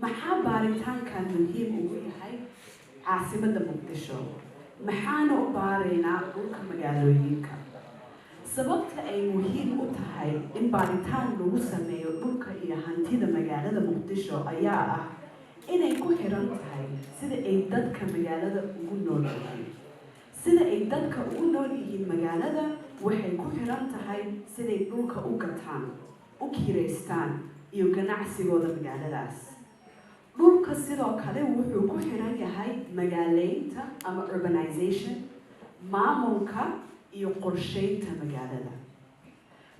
maxaa baaritaankan muhiim ugu yahay caasimadda Muqdisho maxaana u baaraynaa dhulka magaalooyinka sababta ay muhiim u tahay in baaritaan lagu sameeyo dhulka iyo hantida magaalada Muqdisho ayaa ah inay ku xiran tahay sida ay dadka magaalada ugu nool yihiin sida ay dadka ugu nool yihiin magaalada waxay ku xiran tahay siday dhulka u gataan u kireystaan iyo ganacsigooda magaaladaas dhulka sidoo kale wuxuu ku xiran yahay magaaleynta ama urbanization maamulka iyo qorsheynta magaalada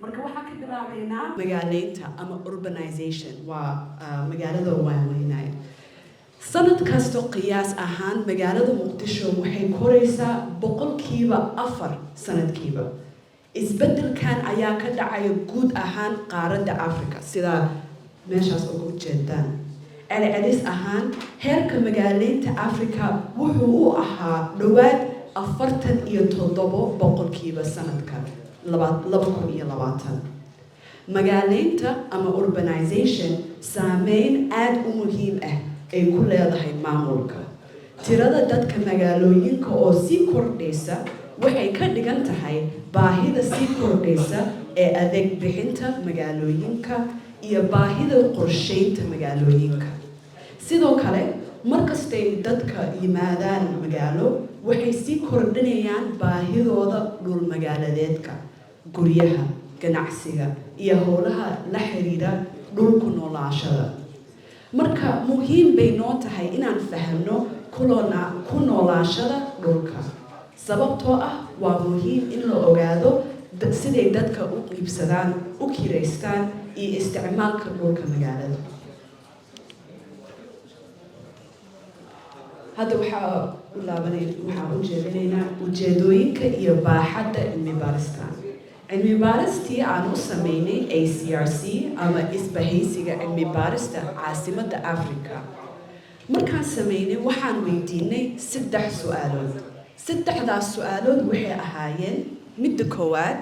marka waxaa ka bilaabaynaa magaaleynta ama urbanization waa magaalada waaweynay sanad kasta qiyaas ahaan magaalada Muqdisho waxay koraysaa 4% sanadkiiba isbeddelkan ayaa ka dhacaya guud ahaan qaaradda Afrika sida meeshaas ugu jeedaan celcelis ahaan heerka magaaleynta Afrika wuxuu u ahaa dhawaad 47% sanadka 2020 magaaleynta ama urbanization saameyn aad u muhiim ah ay ku leedahay maamulka tirada dadka magaalooyinka oo sii kordhaysa waxay ka dhigan tahay baahida sii kordhaysa ee adeeg bixinta magaalooyinka iyo baahida qorsheynta magaalooyinka sidoo kale markasta ay dadka yimaadaan magaalo waxay sii kordhinayaan baahidooda dhul magaaladeedka guryaha ganacsiga iyo howlaha la xiriira dhulku noolaashada marka muhiim bay noo tahay inaan fahamno ku noolaashada dhulka sababtoo ah waa muhiim in la ogaado siday dadka u qiibsadaan u kireystaan iyo isticmaalka dhulka magaalada hadda waxaa u jeedinaynaa ujeedooyinka iyo baaxadda cilmi baaristan cilmi baaristii aan u sameynay ACRC ama isbahaysiga cilmi baarista caasimadda Afrika markaan sameynay waxaan weydiinay 3 su'aalood saddexdaas su'aalood waxay ahaayeen midda koowaad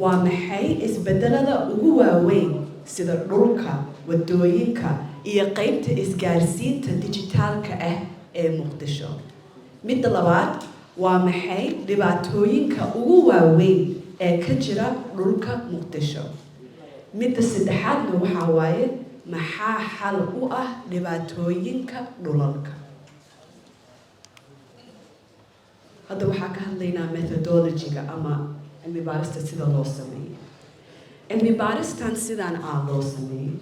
waa maxay isbedelada ugu waaweyn sida dhulka wadooyinka iyo qaybta isgaarsiinta dijitaalka ah ee Muqdisho midda labaad waa maxay dhibaatooyinka ugu waaweyn ee ka jira dhulka Muqdisho midda saddexaadna waxa waaye maxaa xal u ah dhibaatooyinka dhulalka hadda waxaa ka hadlaynaa methodology-ga ama cilmi baarista sida loo sameeyo cilmi baaristan sidaan loo sameeyo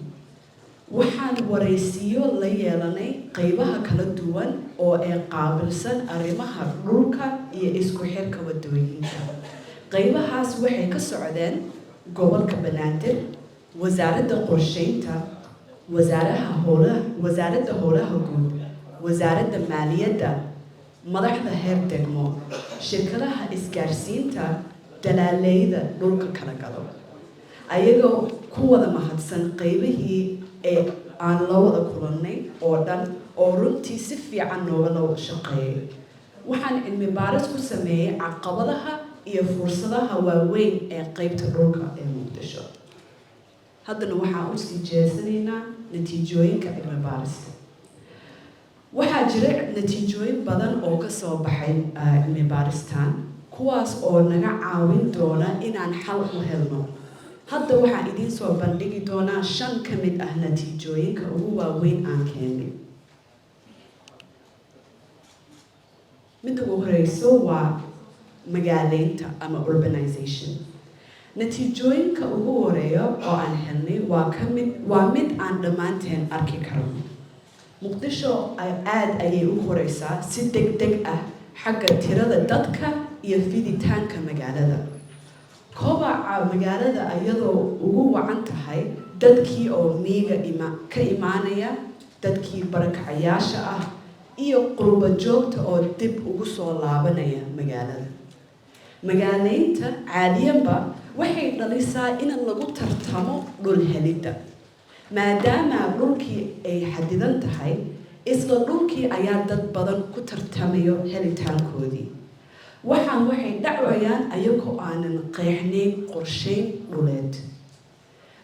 waxaan wareysiyo la yeelanay qaybaha kala duwan oo ay qaabilsan arrimaha dhulka iyo isku xirka wadooyinka qaybahaas waxay ka socdeen gobolka Banaadir wasaaradda qorsheynta wasaaradda howlaha guud wasaaradda maaliyadda madaxda heer degmo shirkadaha isgaarsiinta dalaaleyda dhulka kala galo ayagoo ku wada mahadsan qaybihii ee aan la wada kulannay oo dhan oo runtii si fiican nooga shaqeeyay waxaan cilmi baaris ku sameeyay caqabadaha iyo fursadaha waaweyn ee qaybta dhulka ee Muqdisho haddana waxaan u sii jeesanaynaa natiijooyinka cilmi baarista waxaa jira natiijooyin badan oo ka soo baxay cilmi baaristan kuwaas oo naga caawin doona inaan xal u helno hadda waxaan idiin soo bandhigi doonaa 5 ka mid ah natiijooyinka ugu waaweyn aan keenay midda ugu horeyso waa magaaleynta ama urbanization natiijooyinka ugu horeeya oo aan helnay waa mid aan dhammaanteen arki karno Muqdisho aad ayay u koraysaa si degdeg ah xagga tirada dadka iyo fiditaanka magaalada kobaca magaalada ayadoo ugu wacan tahay dadkii oo miyiga ka imaanaya dadkii barakacayaasha ah iyo qurba joogta oo dib ugu soo laabanaya magaalada magaaleynta caadiyanba waxay dhalisaa in lagu tartamo dhul helidda maadaama dhulkii ay xadidan tahay isla dhulkii ayaa dad badan ku tartamayo helitaankoodii waxay dhacayaan ayagoo aanan qeexnayn qorsheyn dhuleed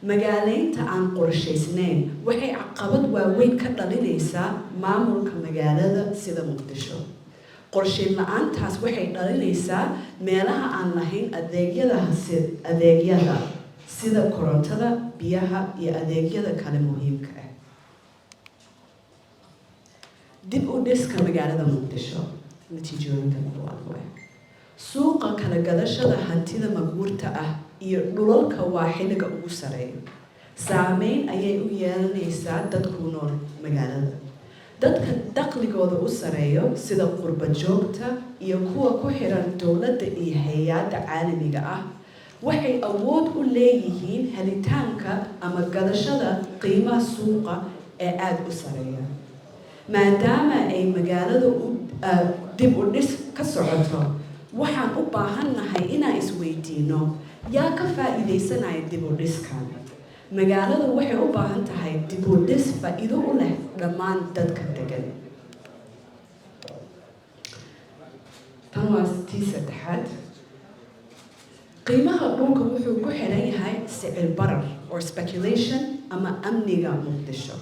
magaaleynta aan qorshaysnayn waxay caqabad waaweyn ka dhalinaysaa maamulka magaalada sida Muqdisho. qorshayn la'aantaas waxay dhalinaysaa meelaha aan lahayn adeegyada sida korontada, biyaha iyo adeegyada kale muhiimka ah. dib u dhiska magaalada Muqdisho natiijooyinka waa suuqa kala gadashada hantida maguurta ah iyo dhulalka waa xilliga ugu sareeya. saameyn ayay u yeelanaysaa dadku nool magaalada. dadka dakhligooda u sareeyo sida qurba joogta iyo kuwa ku xiran dowladda iyo hay'adaha caalamiga ah waxay awood u leeyihiin helitaanka ama gadashada qiimaha suuqa ee aad u sareeya. maadaama ay magaalada dib u dhis ka socoto waxaan u baahannahay inaan isweydiino yaa ka faa'iidaysanaya dib u dhiskan. magaaladu waxay u baahan tahay dib u dhis faa'iido u leh dhammaan dadka degan. tan waa tii saddexaad. qiimaha dhulka wuxuu ku xiran yahay sicir barar or speculation ama amniga Muqdisho.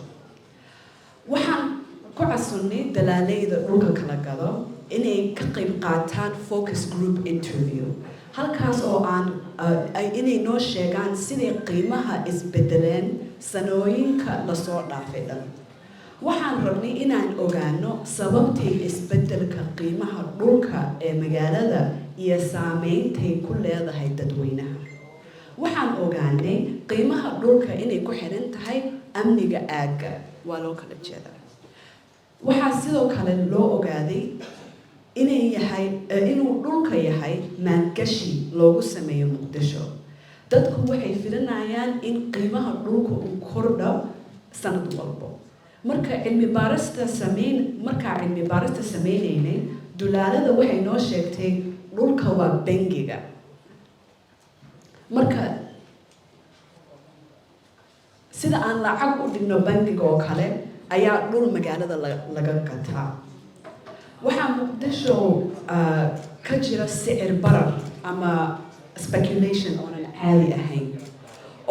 waxaan ku casunnay dalaaleyda dhulka kala gado inay ka qayb qaataan focus group interview halkaas oo inay noo sheegaan sidii qiimaha isbedeleen sanooyinka lasoo dhaafay dhan. waxaan rabnay inaan ogaano sababtii isbedelka qiimaha dhulka ee magaalada iyo saameyntay ku leedahay dadweynaha. waxaan ogaanay qiimaha dhulka inay ku xiran tahay amniga aagga waa loo kala jeedaa. waxaa sidoo kale loo ogaaday inuu dhulka yahay maalgashi loogu sameeyo Muqdisho. dadku waxay filanayaan in qiimaha dhulka uu kordho sanad walba. markaa cilmi baarista sameynaynay dulaalada waxay noo sheegtay dhulka waa bangiga. marka sida aan lacag u dhigno bangiga oo kale ayaa dhul magaalada laga gataa. waxaa Muqdisho ka jira sicir barar ama speculation oonan caadi ahayn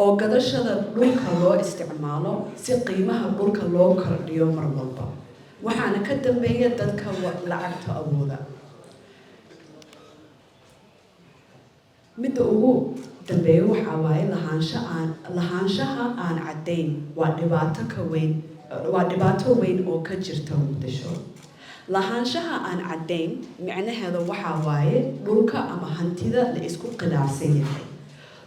oo gadashada dhulka loo isticmaalo si qiimaha dhulka loo kordhiyo mar walba. waxaana ka dambeeya dadka lacagta awooda. midda ugu dambeeya waxaa waaye lahaanshaha aan caddayn waa dhibaato weyn oo ka jirta Muqdisho. lahaanshaha aan caddayn micnaheeda waxaa waaye dhulka ama hantida la isku khilaafsan yahay.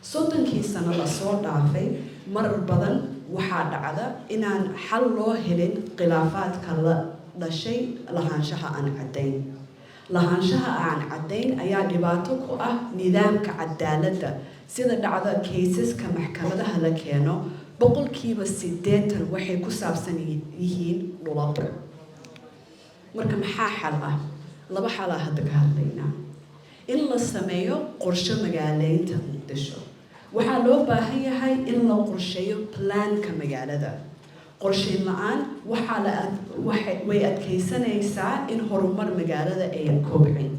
30 sano lasoo dhaafay marar badan waxaa dhacda inaan xal loo helin khilaafaadka la dhashay lahaanshaha aan caddayn. lahaanshaha aan caddayn ayaa dhibaato ku ah nidaamka cadaaladda sida dhacda kaysaska maxkamadaha la keeno 80% waxay ku saabsan yihiin dhulalka. marka maxaa xal ah? 2 xal ah hadda ka hadlaynaa. in la sameeyo qorshe magaaleynta Muqdisho. waxaa loo baahan yahay in la qorsheeyo planka magaalada. qorsheyn la'aan way adkaysanaysaa in horumar magaalada ay kobcin.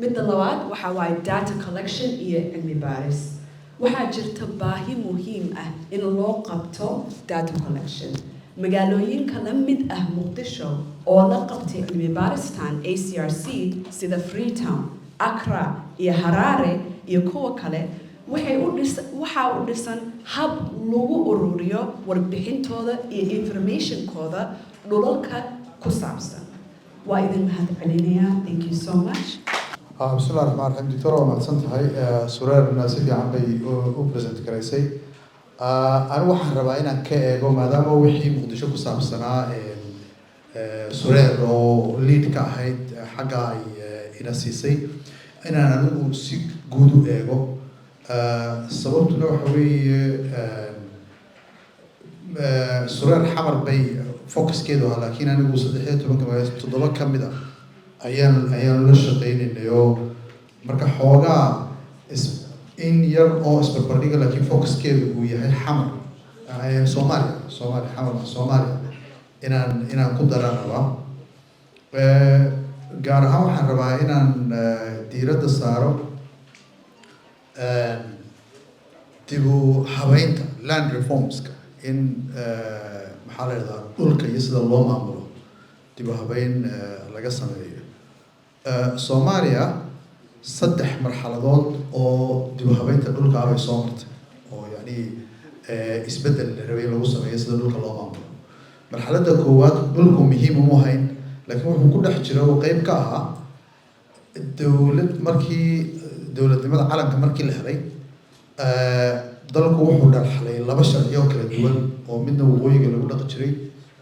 midda labaad waxaa waaye data collection iyo cilmi baaris. waxaa jirta baahi muhiim ah in loo qabto data collection. magaalooyinka la mid ah Muqdisho oo la qabtay cilmi baaristan ACRC sida Freetown, Accra iyo Harare iyo kuwa kale waxaa u dhisan hab lagu ururiyo warbixintooda iyo informationkooda dhulalka ku saabsan. waa idin mahadcelinayaa. Thank you so much. بسم الله الرحمن الرحيم. دكتور ومحسنت هاي سرير ناسفي عم بي بريزنت كريسي. أنا waxaan rabaa inaan ka eego maadaama wixii Muqdisho ku saabsanaa سرير oo lead ka ahayd xagga ay ina siisay inaan anigu si guud u eego sababtuna waxa weeye سرير xamar bay focuskeedu ahaa laakiin anigu 13 ka mid ah ayaan la shaqeynayo marka xoogaa in yar oo isbarbardhiga laakiin focuskeedu uu yahay xamar Soomaaliya inaan ku daran rabaa gaar ahaan waxaan rabaa inaan diiradda saaro dibu habeynta land reformska in maxaa la yidhahdaa dhulka iyo sida loo maamulo dibu habeyn laga sameeyo Soomaaliya saddex marxaladood oo dibu habeynta dhulka ay soo martay oo yani isbedel rabay lagu sameeyo sida dhulka loo maamulo marxaladda koowaad dhulku muhiim uma ahayn laakiin wuxuu ku dhex jira oo qayb ka ahaa dowladnimada calanka markii la helay dalku wuxuu dhalxalay laba sharci oo kala duwan oo midna waqooyiga lagu dhaqi jiray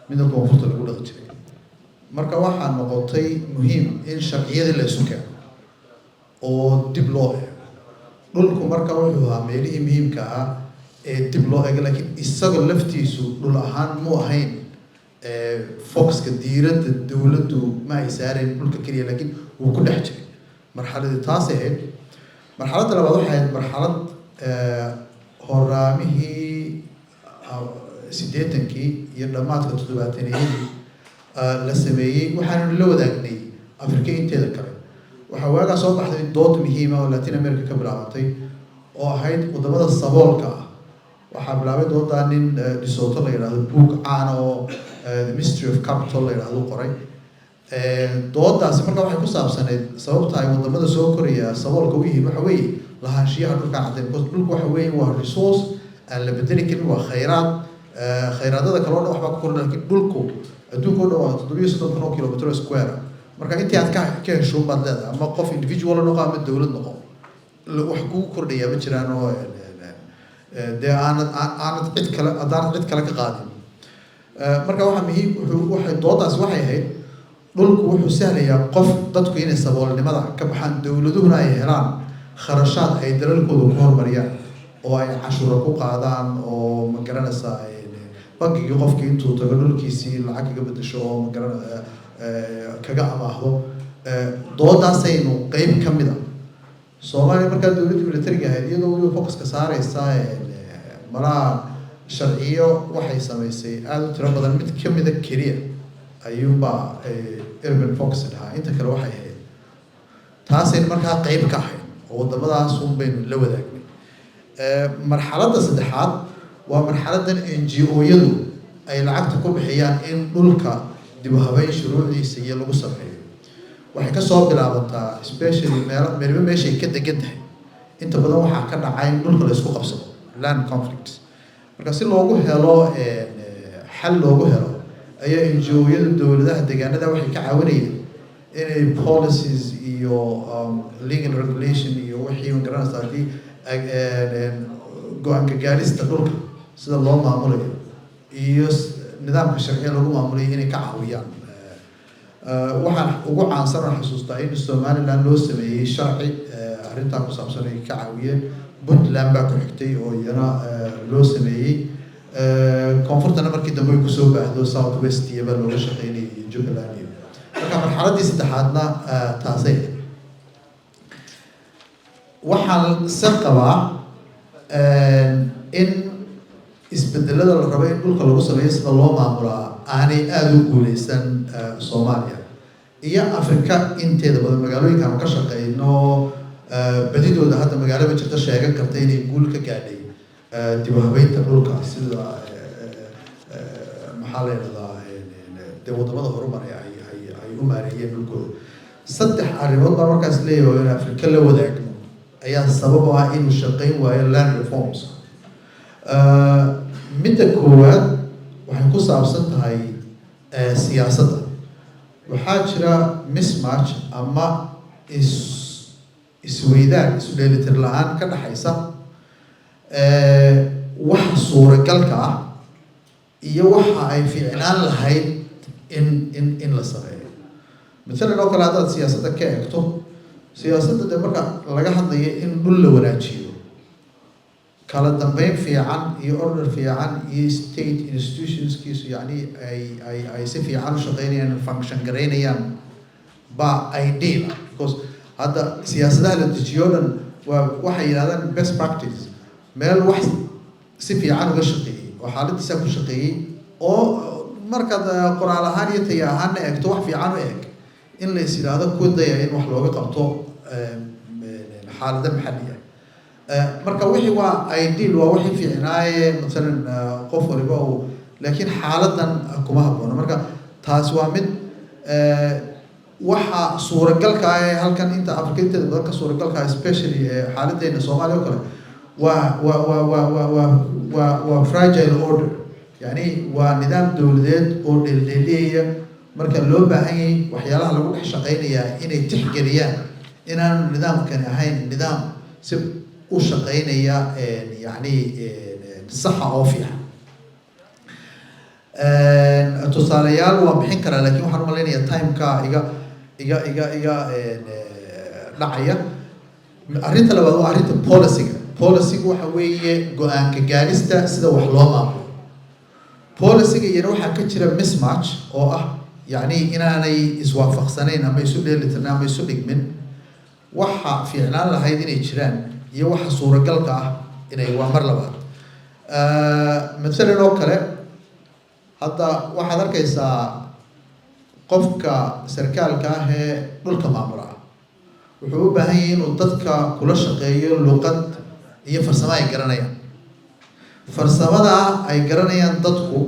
midna koonfurta lagu dhaqi jiray marka waxaa noqotay muhiim in sharciyadii la isu keeno oo dib loo eego dhulku marka wuxuu ahaa meelihii muhiimka ah ee dib loo eego laakiin isaga laftiisu dhul ahaan mu ahayn foxka diiradda dowladdu ma ay saareen dhulka keliya laakiin wuu ku dhex jiray marxaladii taas ahayd marxaladda labaad waxay ahayd marxalad horaamihii 80-kii iyo dhammaadka 70-yadii la sameeyey waxaanu la wadaagnay Afrika inteeda kale waxaa waagaa soo baxday dood muhiim ah oo Latin America ka bilaabatay oo ahayd wadamada saboolka ah waxaa bilaabay doodaa nin Lesotho la yidhaahdo buug caan oo The Mystery of Capital la yidhaahdo qoray doodaasi marka waxay ku saabsaneyd sababta ay wadamada soo koraya saboolka u yihiin waxa weeye lahaanshiyaha dhulka cadeen because dhulku waxa weeye waa resource aan la bedeli karin waa khayraadada kale oo dhan waxbaa ku kordhan laakiin dhulku adduunka oo dhan waa 760 kilometer square marka intii aad ka hesho baad leedahay ama qof individual noqo ama dowlad noqo wax kugu kordhaya ma jiraan oo dee aanad cid kale ka qaadin marka waxa muhiim waxay doodaas waxay ahayd dhulku wuxuu sahlayaa qof dadku inay saboolnimada ka baxaan dowladuhuna ay helaan kharashaad ay dalalkooda ku horumariyaan oo ay cashuura ku qaadaan oo ma garanaysaa bankigii qofkii intuu tago dhulkiisii lacag kaga bedesho oo ma garanaysaa kaga amaahdo doodaasaynu qayb ka mid ah Soomaaliya markaa dowladda militariga ahayd iyadoo weliba focuska saaraysa malaha sharciyo waxay samaysay aada u tiro badan mid ka mida keliya ayuunbaa urban focus dhahaa inta kale waxay ahayd taasaynu markaa qayb ka ahayd oo wadamadaas un baynu la wadaagnay marxaladda saddexaad waa marxaladdan NGO-yadu ay lacagta ku bixiyaan in dhulka dib u habeyn shuruucdiisa iyo lagu sameeyo waxay ka soo bilaabataa especially meelba meeshay ka degan tahay inta badan waxaa ka dhacay in dhulka la isku qabsado land conflicts marka si loogu helo xal loogu helo ayaa NGO-yadu dowladaha deegaanada waxay ka caawinayeen inay policies iyo legal regulation iyo wixii ma garanaysaa haddii go-aanka gaarista dhulka sida loo maamulayo iyo nidaamka sharciga lagu maamulayo inay ka caawiyaan waxaan ugu caansan oo xasuustaa in Somaliland loo sameeyey sharci arrintaa ku saabsan ay ka caawiyeen Puntland baa ku xigtay oo iyana loo sameeyey koonfurtana markii dambe ay kusoo baahdo South West iyo baa looga shaqeynayay Jubaland iyo marka marxaladdii saddexaadna taasay waxaan se qabaa in isbedelada la rabo in dhulka lagu sameeyo sida loo maamulaa aanay aada u guuleysan Soomaaliya iyo Afrika inteeda badan magaalooyinka aan ka shaqeyno badidooda hadda magaalada jirta sheegan karta inay guul ka gaadhay dib u habeynta dhulka sida maxaa la yidhahdaa dee wadamada horumaray ay u maareeyeen dhulkooda saddex arrimood baan markaas leeyahay in Afrika la wadaagno ayaa sabab u ah inuu shaqeyn waayo land reforms midda koowaad waxay ku saabsan tahay siyaasadda waxaa jira mismatch ama isweydaan isu dheelitir la-aan ka dhaxaysa waxa suuragalka ah iyo waxa ay fiicnaan lahayd in la sameeyo masalan oo kale haddaad siyaasadda ka eegto siyaasadda dee marka laga hadlayo in dhul la wanaajiyo kala dambeyn fiican iyo order fiican iyo state institutionskiisu yani ay si fiican u shaqeynayaan function gareynayaan baa ideal because hadda siyaasadaha la dejiyo dhan waxay yidhahdaan best practice meel wax si fiican uga shaqeeyey oo xaaladiisa ku shaqeeyey oo markaad qoraal ahaan iyo taya ahaanna eegto wax fiican u eeg in la is yidhaahdo ku daya in wax looga qabto xaalada maxalliya marka wixii waa ideal waa wixii fiicnaaye masalan qof waliba uu laakiin xaaladan kuma habboona marka taas waa mid waxa suuragalka ah halkan inta Afrika inteeda badan ka suuragalka especially xaaladdeena Soomaaliya oo kale waa fragile order yani waa nidaam dawladeed oo dheeldheeliyaya marka loo baahan yahay waxyaalaha lagu dhex shaqeynayaa inay tixgeliyaan inaan nidaamkani ahayn nidaam si u shaqeynaya yani saxa oo fiican tusaalayaal waan bixin karaa laakiin waxaan u malaynayaa timeka iga dhacaya arrinta labaad waa arrinta policyga waxa weeye go-aanka gaarista sida wax loo maamulo policyga iyana waxaa ka jira mismatch oo ah yani inaanay iswaafaqsanayn ama isu dheelitirnaan ama isu dhigmin waxa fiicnaan lahayd inay jiraan iyo waxa suuragalka ah inay waa mar labaad masalan oo kale hadda waxaad arkaysaa qofka sarkaalka ah ee dhulka maamula wuxuu u baahan yahay inuu dadka kula shaqeeyo luqad iyo farsamo ay garanayaan farsamada ay garanayaan dadku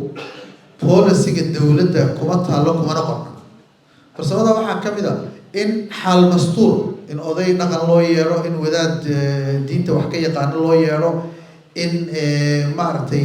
policyga dawladda kuma taalo kumana qorna farsamada waxaa ka mid ah in xaal mastuur in oday dhaqan loo yeero in wadaad diinta wax ka yaqaano loo yeero in maaragtay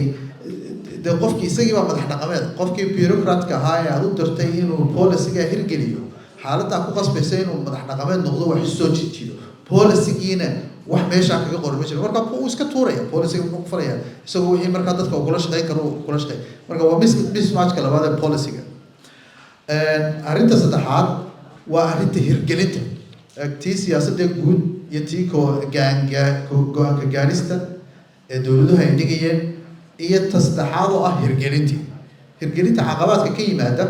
de qofkii isagii baa madax dhaqameed qofkii bureaucratka ahaa ee aad u dirtay inuu policyga hirgeliyo xaaladdaa ku qasbaysa inuu madax dhaqameed noqdo wax soo jijiyo policygiina wax meeshaa kaga qoran ma jiro marka uu iska tuuraya policyga wuxuu ku falayaa isagoo wixii markaa dadka ugula shaqeyn karo kula shaqeey marka waa mismatchka labaad ee policyga arrinta saddexaad waa arrinta hirgelinta tii siyaasadda guud iyo tii go-aanka gaarista ee dawladuhu ay dhigayeen iyo tasaddexaad oo ah hirgelinta caqabaadka ka yimaada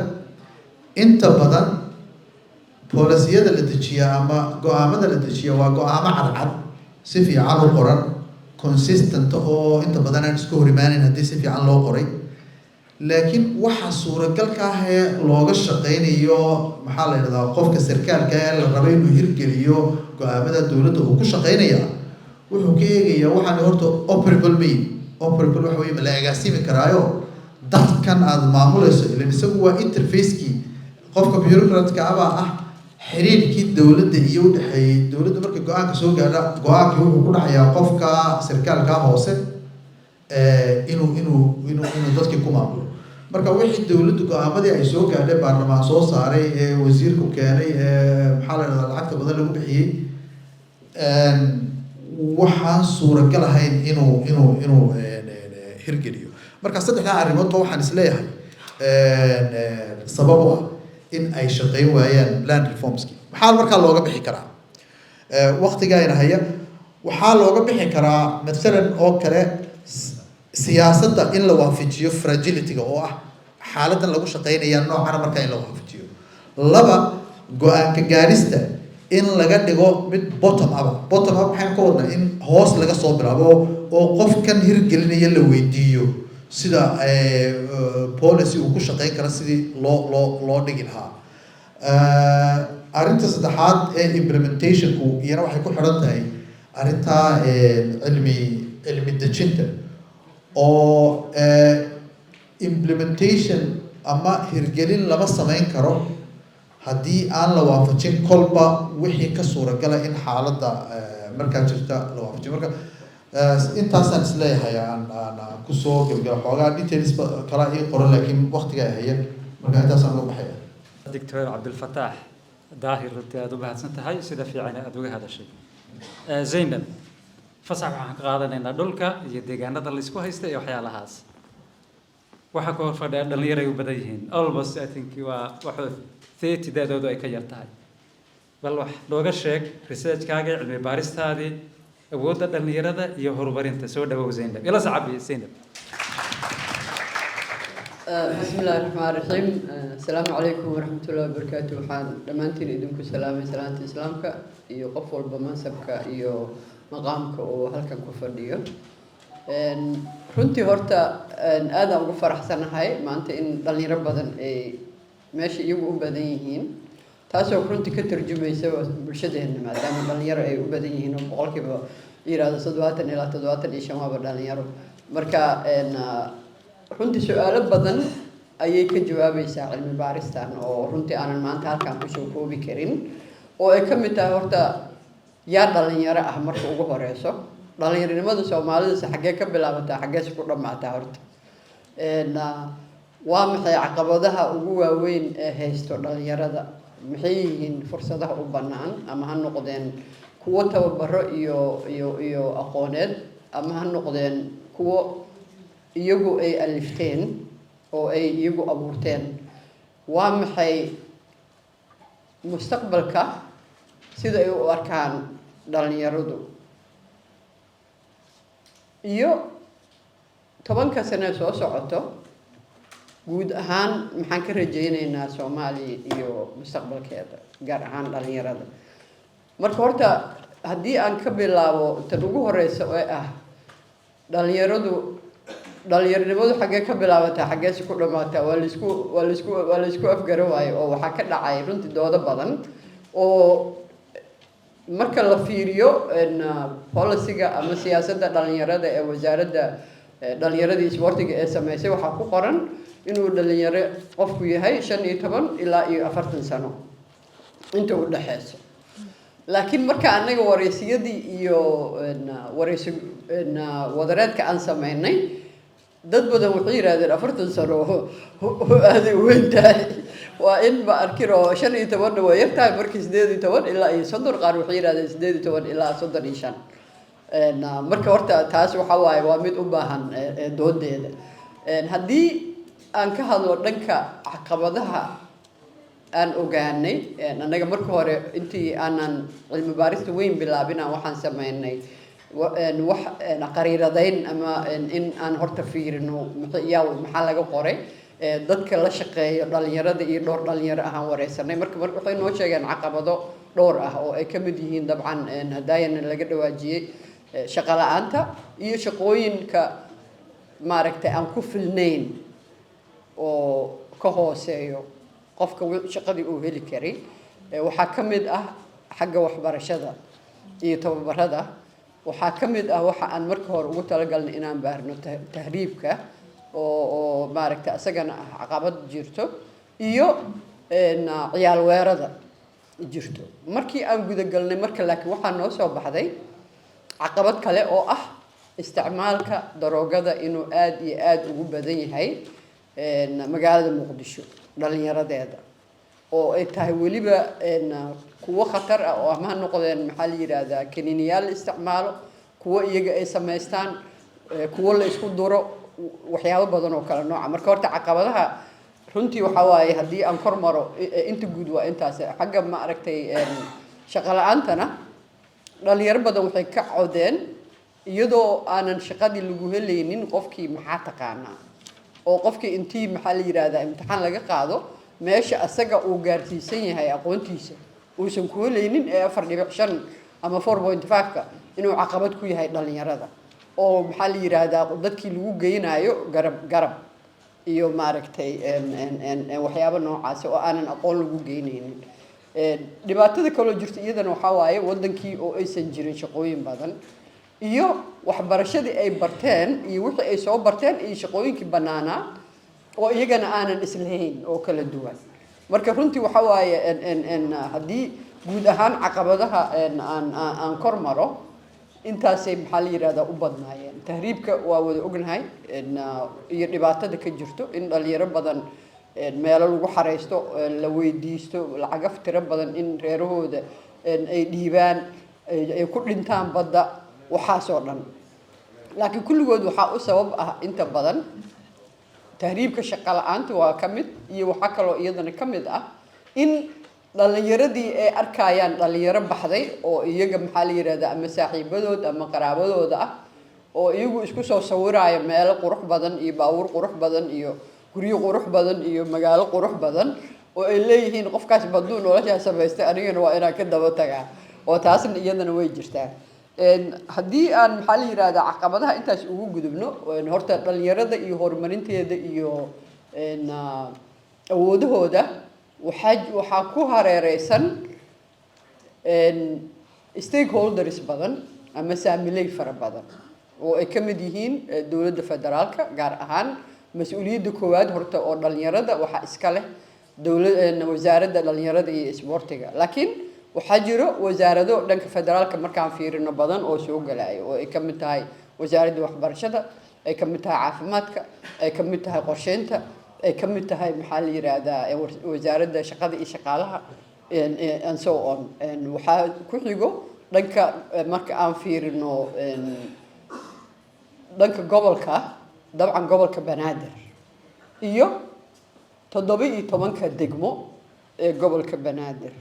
inta badan boolisiyada la dejiya ama go-aamada la dejiya waa go-aamo cadcad si fiican u qoran consistent oo inta badan aan isku hor imaanin haddii si fiican loo qoray laakiin waxa suuragalka ah ee looga shaqeynayo maxaa la yidhahdaa qofka sarkaalka ee la rabo inuu hirgeliyo go-aamada dawladda uu ku shaqeynaya wuxuu ka eegayaa waxaan horta operable main operable waxa weeye ma la agaasimi karaayo dadkan aada maamulayso ilan isagu waa interfacekii qofka bureaucratka abaa ah xiriirkii dawladda iyo u dhexeeyey dawladda marka go-aanka soo gaadha go-aankii wuxuu ku dhacayaa qofka sarkaalka hoose inuu dadkii ku maamulo marka wixii dawladdu go-aamadii ay soo gaadhay baarlamaan soo saaray ee wasiirku keenay maxaa la yidhahdaa lacagta badan lagu bixiyey waxaan suuragal ahayn inuu hirgeliyo marka saddexdaa arrimoodba waxaan isleeyahay sabab u ah in ay shaqeyn waayaan land reformski maxaa markaa looga bixi karaa waqtigaayna haya waxaa looga bixi karaa masalan oo kale siyaasadda in la waafajiyo fragilityga oo ah xaaladan lagu shaqeynaya noocana markaa in la waafajiyo laba go-aanka gaarista in laga dhigo mid bottom up maxaan ka wadnaa in hoos laga soo bilaabo oo qofkan hirgelinaya la weydiiyo sida policy uu ku shaqeyn kara sidii loo dhigi lahaa arrinta saddexaad ee implementationku iyana waxay ku xidhan tahay arrintaa cilmi dejinta oo implementation ama hirgelin lama samayn karo haddii aan la waafajin kolba wixii ka suuragala in xaaladda markaa jirta la waafajiyo marka intaasaan isleeyahay aan kusoo gebgala xoogaa details kala ii qoran laakiin waqtigaa haya marka intaasaan uga baxaya دكتور عبد الفتاح ظاهر رتاد وبهاتسنتهاي سيدا في عين أدوغ هذا الشيء زينب فصح عن قادنا دولك يديجانا دلسكو هيستا يحيى لهاس وحكوا فدا دليرة وبديهن almost I think وحوث ثيتي دادو أي كيرتاي بل وح لوجا شيك research كاجي علمي بارست هذه وودا دليرة ده يهربرين تسود أبو زينب يلا صعبي زينب بسم الله الرحمن الرحيم السلام عليكم ورحمة الله وبركاته وحان دمانتين إدنكو سلامي سلامة إسلامك إيو قفول بمنسبك إيو مقامك وهلكن كفرديو runtii horta aad aan ugu faraxsanahay maanta in dhalinyaro badan ay meesha iyagu u badan yihiin taasoo runtii ka tarjumaysa bulshadeena maadaama dhalinyaro ay u badan yihiin oo boqolkiiba yiraahdo 70 ilaa 75 waaba dhalinyaro marka runtii su'aalo badan ayay ka jawaabaysaa cilmi baaristan oo runtii aanan maanta halkaan kusoo koobi karin oo ay ka mid tahay horta yaa dhalinyaro ah marka ugu horeyso dhalinyaronimada Soomaalida xaggee ka bilaabataa xaggees ku dhamaataa horta waa maxay caqabadaha ugu waaweyn ee haysto dhalinyarada maxay yihiin fursadaha u bannaan ama ha noqdeen kuwo tababaro iyo aqooneed ama ha noqdeen kuwo iyagu ay alifteen oo ay iyagu abuurteen waa maxay mustaqbalka sida ay u arkaan dhalinyaradu iyo 10 sano soo socoto guud ahaan maxaan ka rajaynaynaa Soomaaliya iyo mustaqbalkeeda gaar ahaan dhalinyarada marka horta haddii aan ka bilaabo tan ugu horeysa oo ah dhalinyaronimadu xaggee ka bilaabataa xaggees ku dhamaataa waa la isku afgaran waayo oo waxaa ka dhacay runtii doodo badan oo marka la fiiriyo policy-ga ama siyaasadda dhalinyarada ee wasaaradda dhalinyarada isboortiga ee sameysay waxaa ku qoran inuu dhalinyaro qofku yahay 15 ilaa 40 sano inta u dhaxayso laakiin marka anaga wareysiyadii iyo wadareedka aan sameynay dad badan waxay yiraahdeen 40 sano oo aad u weyn tahay waa in ma arkiro 15 waa yartahay markii 18 ilaa 30 qaar waxay yiraahdeen 18 ilaa 35 marka horta taas waxa waaye waa mid u baahan doodeeda haddii aan ka hadlo dhanka caqabadaha aan ogaanay anaga marka hore intii aanan cilmi baarista weyn bilaabina waxaan sameynay wax qariiradayn ama in aan horta fiirino maxaa laga qoray dadka la shaqeeyo dhalinyarada iyo dhowr dhalinyaro ahaan wareysanay marka waxay noo sheegeen caqabado dhowr ah oo ay ka mid yihiin dabcan hadaayana laga dhawaajiyay shaqo la'aanta iyo shaqooyinka maaragtay aan ku filnayn oo ka hooseeyo qofka shaqadii uu heli karay waxaa ka mid ah xagga waxbarashada iyo tababarada waxaa ka mid ah waxa aan marka hore ugu talagalnay inaan baarno tahriibka oo maaragtay asagana caqabad jirto iyo ciyaal weerada jirto markii aan gudagalnay marka laakiin waxaa noo soo baxday caqabad kale oo ah isticmaalka daroogada inuu aad iyo aad ugu badan yahay magaalada Muqdisho dhalinyaradeeda oo ay tahay waliba kuwa khatar ah oo ama noqdeen maxaa la yiraahdaa kaniiniyaal isticmaalo kuwa iyaga ay sameystaan kuwa la isku duro waxyaabo badan oo kala nooca marka horta caqabadaha runtii waxa waaye haddii aan kor maro inta guud waa intaas xagga ma aragtay shaqo la'aantana dhalinyaro badan waxay ka codeen iyadoo aanan shaqadii lagu helaynin qofkii maxaa taqaanaa oo qofkii intii maxaa la yiraahdaa imtixaan laga qaado meesha asaga uu gaarsiisan yahay aqoontiisa uusan ku helaynin 4.5 ama 4.5ka inuu caqabad ku yahay dhalinyarada oo maxaa la yiraahdaa dadkii lagu geynayo garab iyo maaragtay waxyaabo noocaas oo aanan aqoon lagu geynaynin dhibaatada kale oo jirta iyadana waxa waaye wadankii oo aysan jirin shaqooyin badan iyo waxbarashadii ay barteen iyo wixii ay soo barteen iyo shaqooyinkii banaana oo iyagana aanan islahayn oo kala duwan marka runtii waxa waaye haddii guud ahaan caqabadaha aan kor maro intaasay maxaa la yiraahdaa u badnaayeen tahriibka waa wada ognahay iyo dhibaatada ka jirto in dhalinyaro badan meelo lagu xareysto la weydiisto lacag tiro badan in reerahooda ay dhiibaan ay ku dhintaan badda waxaasoo dhan laakiin kulligood waxaa u sabab ah inta badan tahriibka shaqo la'aanta waa ka mid iyo waxaa kaloo iyadana ka mid ah in dhalinyaradii ay arkayaan dhalinyaro baxday oo iyaga maxaa la yiraahdaa ama saaxiibadood ama qaraabadooda ah oo iyagu isku soo sawiraayo meelo qurux badan iyo baabuur qurux badan iyo guryo qurux badan iyo magaalo qurux badan oo ay leeyihiin qofkaas baduu nolosha samaystay anigana waa inaan ka daba tagaa oo taasna iyadana way jirtaa haddii aan maxaa la yiraahdaa caqabadaha intaas ugu gudubno horta dhalinyarada iyo horumarinteeda iyo awoodahooda waxaa ku hareereysan stakeholders badan ama saamiley fara badan oo ay ka mid yihiin dowladda federaalka gaar ahaan mas-uuliyadda koowaad horta oo dhalinyarada waxaa iska leh wasaaradda dhalinyarada iyo isboortiga laakiin waxaa jiro wasaarado dhanka federaalka markaan fiirino badan oo soo galaayo oo ay ka mid tahay wasaaradda waxbarashada ay ka mid tahay caafimaadka ay ka mid tahay qorsheynta ay ka mid tahay maxaa la yiraahdaa wasaaradda shaqada iyo shaqaalaha and so on waxaa ku xigo dhanka marka aan fiirino dhanka gobolka dabcan gobolka banaadir iyo 17 degmo ee gobolka banaadir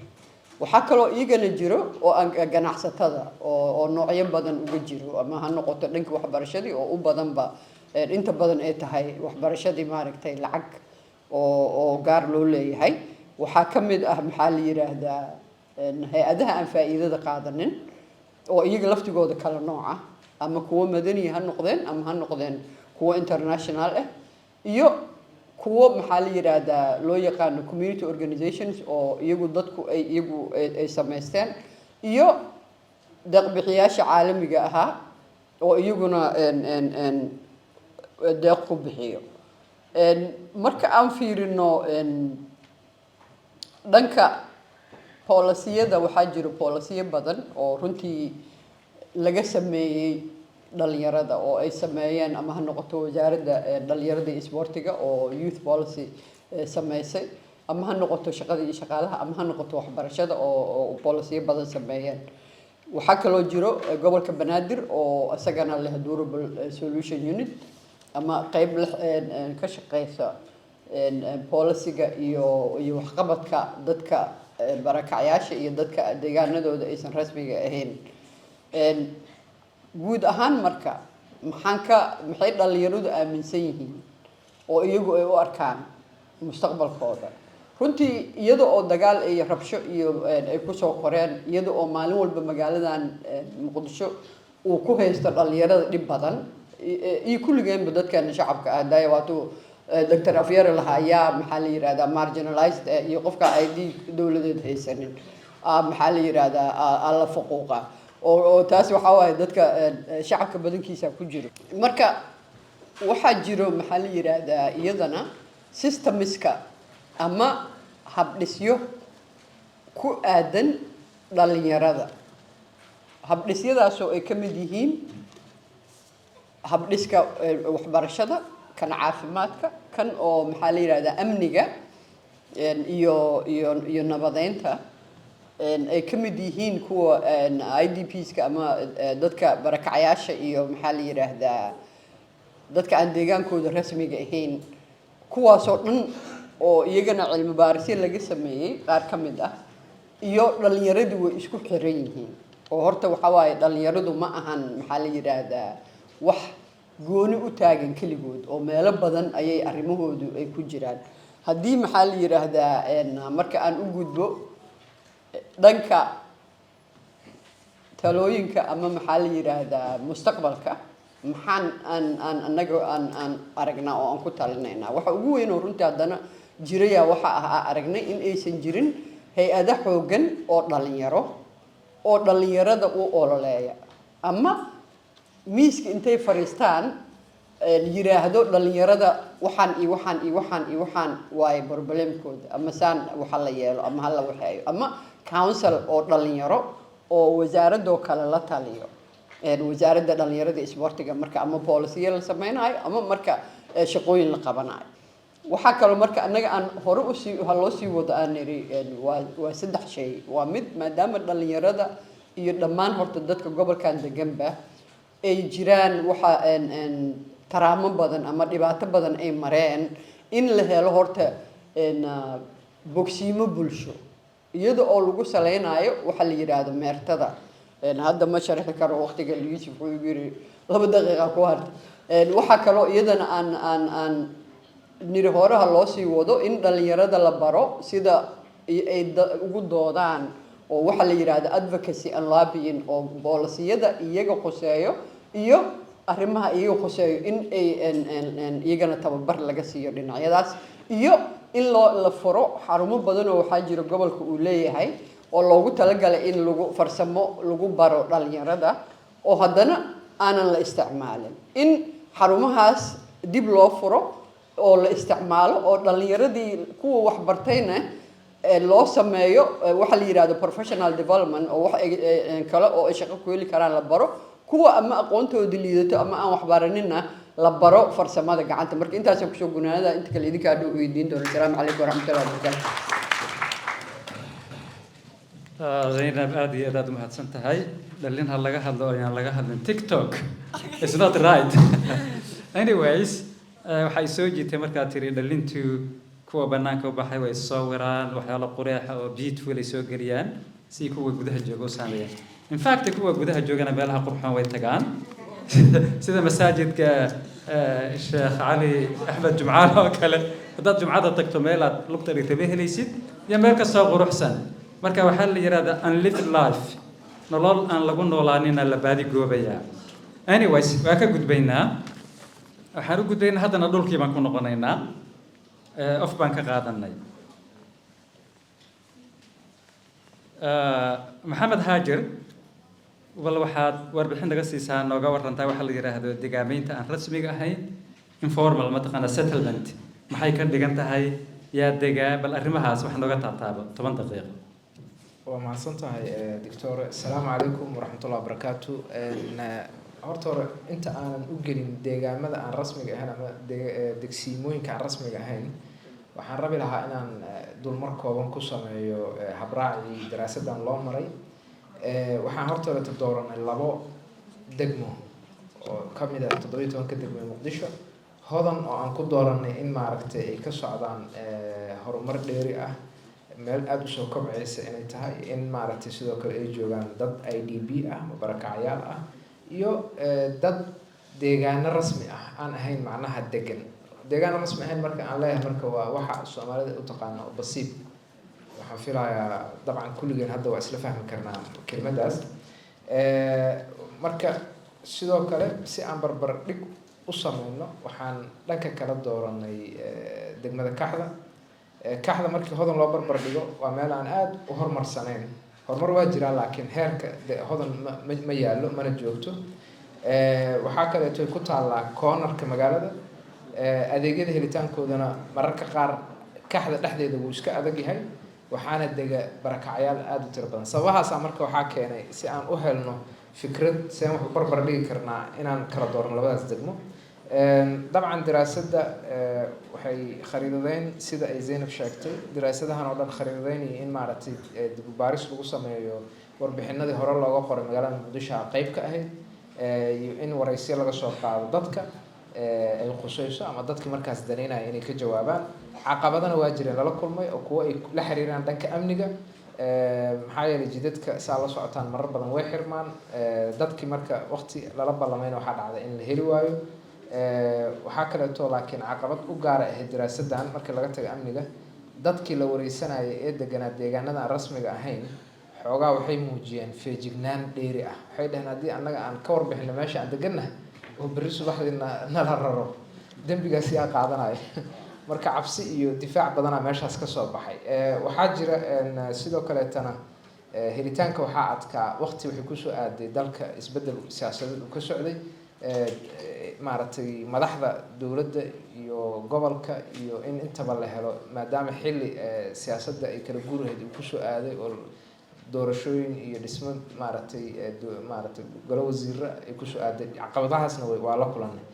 waxaa kaloo iyagana jiro oo ganacsatada oo noocyo badan uga jiro ama ha noqoto dhanka waxbarashadii oo u badanba inta badan ay tahay waxbarashadii maaragtay lacag oo gaar loo leeyahay waxaa ka mid ah maxaa la yiraahdaa hay-adaha aan faa'iidada qaadanin oo iyaga laftigooda kala nooc ah ama kuwa madani ha noqdeen ama ha noqdeen kuwa international ah iyo kuwa maxaa la yiraahdaa loo yaqaano community organizations oo iyagu dadku ay sameysteen iyo deeq-bixiyaasha caalamiga ahaa oo iyaguna deeq ku bixiyo marka aan fiirino dhanka boolisiyada waxaa jiro boolisiyo badan oo runtii laga sameeyey dhalinyarada oo ay sameeyeen ama ha noqoto wasaaradda dhalinyarada iyo isboortiga oo youth policy sameysay ama ha noqoto shaqada iyo shaqaalaha ama ha noqoto waxbarashada oo boolisiyo badan sameeyeen waxaa kaloo jiro gobolka banaadir oo isagana leh durable solution unit ama qayb ka shaqeysa boolisiga iyo waxqabadka dadka barakacyaasha iyo dadka deegaanadooda aysan rasmiga ahayn guud ahaan marka maxay dhalinyaradu aaminsan yihiin oo iyagu ay u arkaan mustaqbalkooda runtii iyada oo dagaal iyo rabsho iyo ay kusoo koreen iyada oo maalin walba magaaladan muqdisho uu ku haysto dhalinyarada dhib badan iyo kulligeenba dadkeena shacabka ah daaya waatuu dr afyare lahaa ayaa maxaa la yiraahdaa marginalized iyo qofka ID dowladeed haysanin maxaa la yiraahdaa alla faquuqa oo taas waxa waaye dadka shacabka badankiisa ku jiro marka waxaa jiro maxaa la yiraahdaa iyadana systemiska ama habdhisyo ku aadan dhalinyarada habdhisyadaasoo ay ka mid yihiin habdhiska waxbarashada kan caafimaadka kan oo maxaa la yiraahdaa amniga iyo nabadeynta ay ka mid yihiin kuwa IDPska ama dadka barakacyaasha iyo maxaa la yiraahdaa dadka aan deegaankooda rasmiga ahayn kuwaasoo dhan oo iyagana cilmi baarisyo laga sameeyey qaar ka mid ah iyo dhalinyaradu way isku xiran yihiin oo horta waxa waaye dhalinyaradu ma ahan maxaa la yiraahdaa wax gooni u taagan keligood oo meelo badan ayay arrimahoodu ay ku jiraan haddii maxaa la yiraahdaa marka aan u gudbo dhanka talooyinka ama maxaa la yiraahdaa mustaqbalka maxaan anaga aan aragnaa oo aan ku talinaynaa waxa ugu weyn oo runtii haddana jiraya waxa aragnay in aysan jirin hay-ada xoogan oo dhalinyarada u ololeeya ama miiska intay fariistaan yiraahdo dhalinyarada waxaan waaye problemkooda ama saan waxa la yeelo ama hala waxeeyo ama council oo dhalinyaro oo wasaaradoo kale la taliyo wasaaradda dhalinyarada isboortiga marka ama policy la sameynayo ama marka shaqooyin la qabanayo waxaa kaloo marka anaga aan hore loo sii wado aan niri waa 3 shay waa mid maadaama dhalinyarada iyo dhammaan horta dadka gobolkan deganba ay jiraan waxa taraamo badan ama dhibaato badan ay mareen in la helo horta bogsiimo bulsho iyada oo lagu saleynayo waxa la yiraahdo meertada hadda ma sharxi karo waqtiga Yusuf uu yiri 2 daqiiqo ku hartay waxa kaloo iyadana aan niri horaha loo sii wado in dhalinyarada la baro sida ay ugu doodaan oo waxa la yiraahdo advocacy and lobbying oo boolisiyada iyaga qoseeyo iyo arrimaha iyaga qoseeyo in ay iyagana tababar laga siiyo dhinacyadaas iyo in la furo xarumo badan oo waxa jira gobolka uu leeyahay oo loogu talagalay in lagu farsamo lagu baro dhalinyarada oo haddana aanan la isticmaalin in xarumahaas dib loo furo oo la isticmaalo oo dhallinyaradii kuwa wax bartayna loo sameeyo waxa la yiraahdo professional development oo wax kale oo ay shaqo ku heli karaan la baro kuwa ama aqoontooda liidato ama aan wax baranina la baro farsamada gacanta marka intaas ku soo gunaanada inta kale idinka aad u weydiin doona assalaamu calaykum waraxmatullaahi wabarakaatuh Zainab aad iyo aad mahadsan tahay dhalin ha laga hadlo ayaan laga hadlin TikTok it's not right anyways waxay soo jiitay markaa tiri dhalintu kuwa banaanka u baxay way soo wiraan waxyaalo qureexa oo beautiful ay soo geliyaan si kuwa gudaha jooga u saameeyaan in fact kuwa gudaha joogana meelaha qurxoon way tagaan sida masaajidka Sheekh Ali Ahmed Jumcaan oo kale dad jumcada tagto meel aad lugta dhigtay helaysid iyo meel ka soo quruxsan marka waxa la yiraahdaa unlived life nolol aan lagu noolaanin la baadi goobaya anyways waa ka gudbaynaa waxaan u gudbaynaa haddana dhulkii baan ku noqonaynaa of baan ka qaadanay maxamed haajir wal waxaad warbixin naga siisaa nooga warantaa waxa la yiraahdo deegaameynta aan rasmiga ahayn informal mataqaana settlement maxay ka dhigan tahay yaa degaa bal arrimahaas wax nooga taataabo 10 daqiiqo waa mahadsan tahay doctor assalaamu calaykum waraxmatullahi wabarakaatu horta hore inta aanan u gelin deegaamada aan rasmiga ahayn ama degsiimooyinka aan rasmiga ahayn waxaan rabi lahaa inaan dulmar kooban ku sameeyo habraacii daraasadan loo maray waxaan horta hore dooranay 2 degmo oo ka mid ah 17 degmo ee Muqdisho hodan oo aan ku dooranay in maaragtay ay ka socdaan horumar dheeri ah meel aad u soo kobcaysa inay tahay in maaragtay sidoo kale ay joogaan dad IDP ah ama barakacyaal ah iyo dad deegaano rasmi ah aan ahayn macnaha degan deegaano rasmi ahayn marka aan leeyahay marka waa waxa Soomaalida u taqaano basiib waxaan filayaa dabcan kulligeen hadda waa isla fahmi karnaa kelmadaas marka sidoo kale si aan barbar dhig u sameeyno waxaan dhanka kala dooranay degmada Kaxda markii hodan loo barbar dhigo waa meel aan aad u horumarsaneyn horumar waa jira laakiin heerka hodan ma yaalo mana joogto waxaa kale oo ku taala cornerka magaalada adeegyada helitaankoodana mararka qaar Kaxda dhexdeeda wuu iska adag yahay waxaana dega barakacyaal aad u tiro badan sababahaas marka waxaa keenay si aan u helno fikrad seen wax barbar dhigi karnaa inaan kala doorno labadaas degmo dabcan daraasadda waxay khariidadeen sida ay Zainab sheegtay daraasadahan oo dhan khariidadeen in maaragtay dib u baaris lagu sameeyo warbixinadii hore looga qoray magaalada Muqdisho qayb ka ahayd iyo in waraysiyo laga soo qaado dadka ay khusayso ama dadka markaas daneynaya inay ka jawaabaan caqabadana waa jireen lala kulmay oo kuwa ay la xiriiraan dhanka amniga maxaa yeelay jidadka saa la socotaan marar badan way xirmaan dadkii marka waqti lala ballamayna waxaa dhacda in la heli waayo waxaa kaleeto laakiin caqabad u gaara ah daraasadan marka laga tago amniga dadkii la wareysanayay ee deganaa deegaanada aan rasmiga ahayn xoogaa waxay muujiyeen feejignaan dheeri ah waxay dhaheen haddii annaga aan ka warbixino meesha aan degannahay oo berri subaxdiina nala raro dembigaas yaa qaadanaya marka cabsi iyo difaac badanaa meeshaas ka soo baxay waxaa jira sidoo kaleetana helitaanka waxaa adkaa waqti waxay kusoo aaday dalka isbeddel siyaasadeed uu ka socday maaragtay madaxda dowladda iyo gobolka iyo in intaba la helo maadaama xilli siyaasadda ay kala guurahayd uu kusoo aaday oo doorashooyin iyo dhismo maaragtay golo wasiirra ay kusoo aaday caqabadahaasna waa la kulanay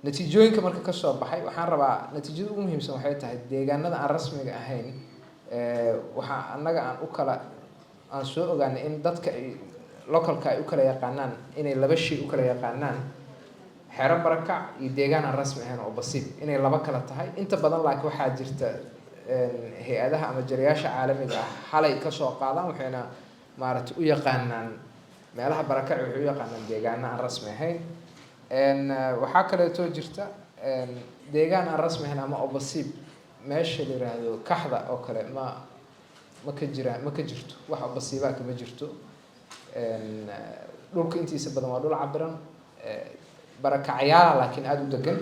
natiijooyinka marka ka soo baxay waxaan rabaa natiijada ugu muhiimsan waxay tahay deegaanada aan rasmiga ahayn waxaa annaga aan soo ogaanay in dadka ay localka ay u kala yaqaanaan inay 2 shay u kala yaqaanaan xero barakac iyo deegaan aan rasmi ahayn oo basiib inay 2 kala tahay inta badan laakiin waxaa jirta hay-adaha ama jariyaasha caalamiga ah halay ka soo qaadaan waxayna maaragtay u yaqaanaan meelaha barakac waxay u yaqaanaan deegaano aan rasmi ahayn waxaa kaleeto jirta deegaan aan rasmi ahayn ama oo basiib meesha la yiraahdo Kaxda oo kale ma ka jirto wax oo basiibaa kama jirto dhulka intiisa badan waa dhul cabiran barakacyaal laakiin aad u degan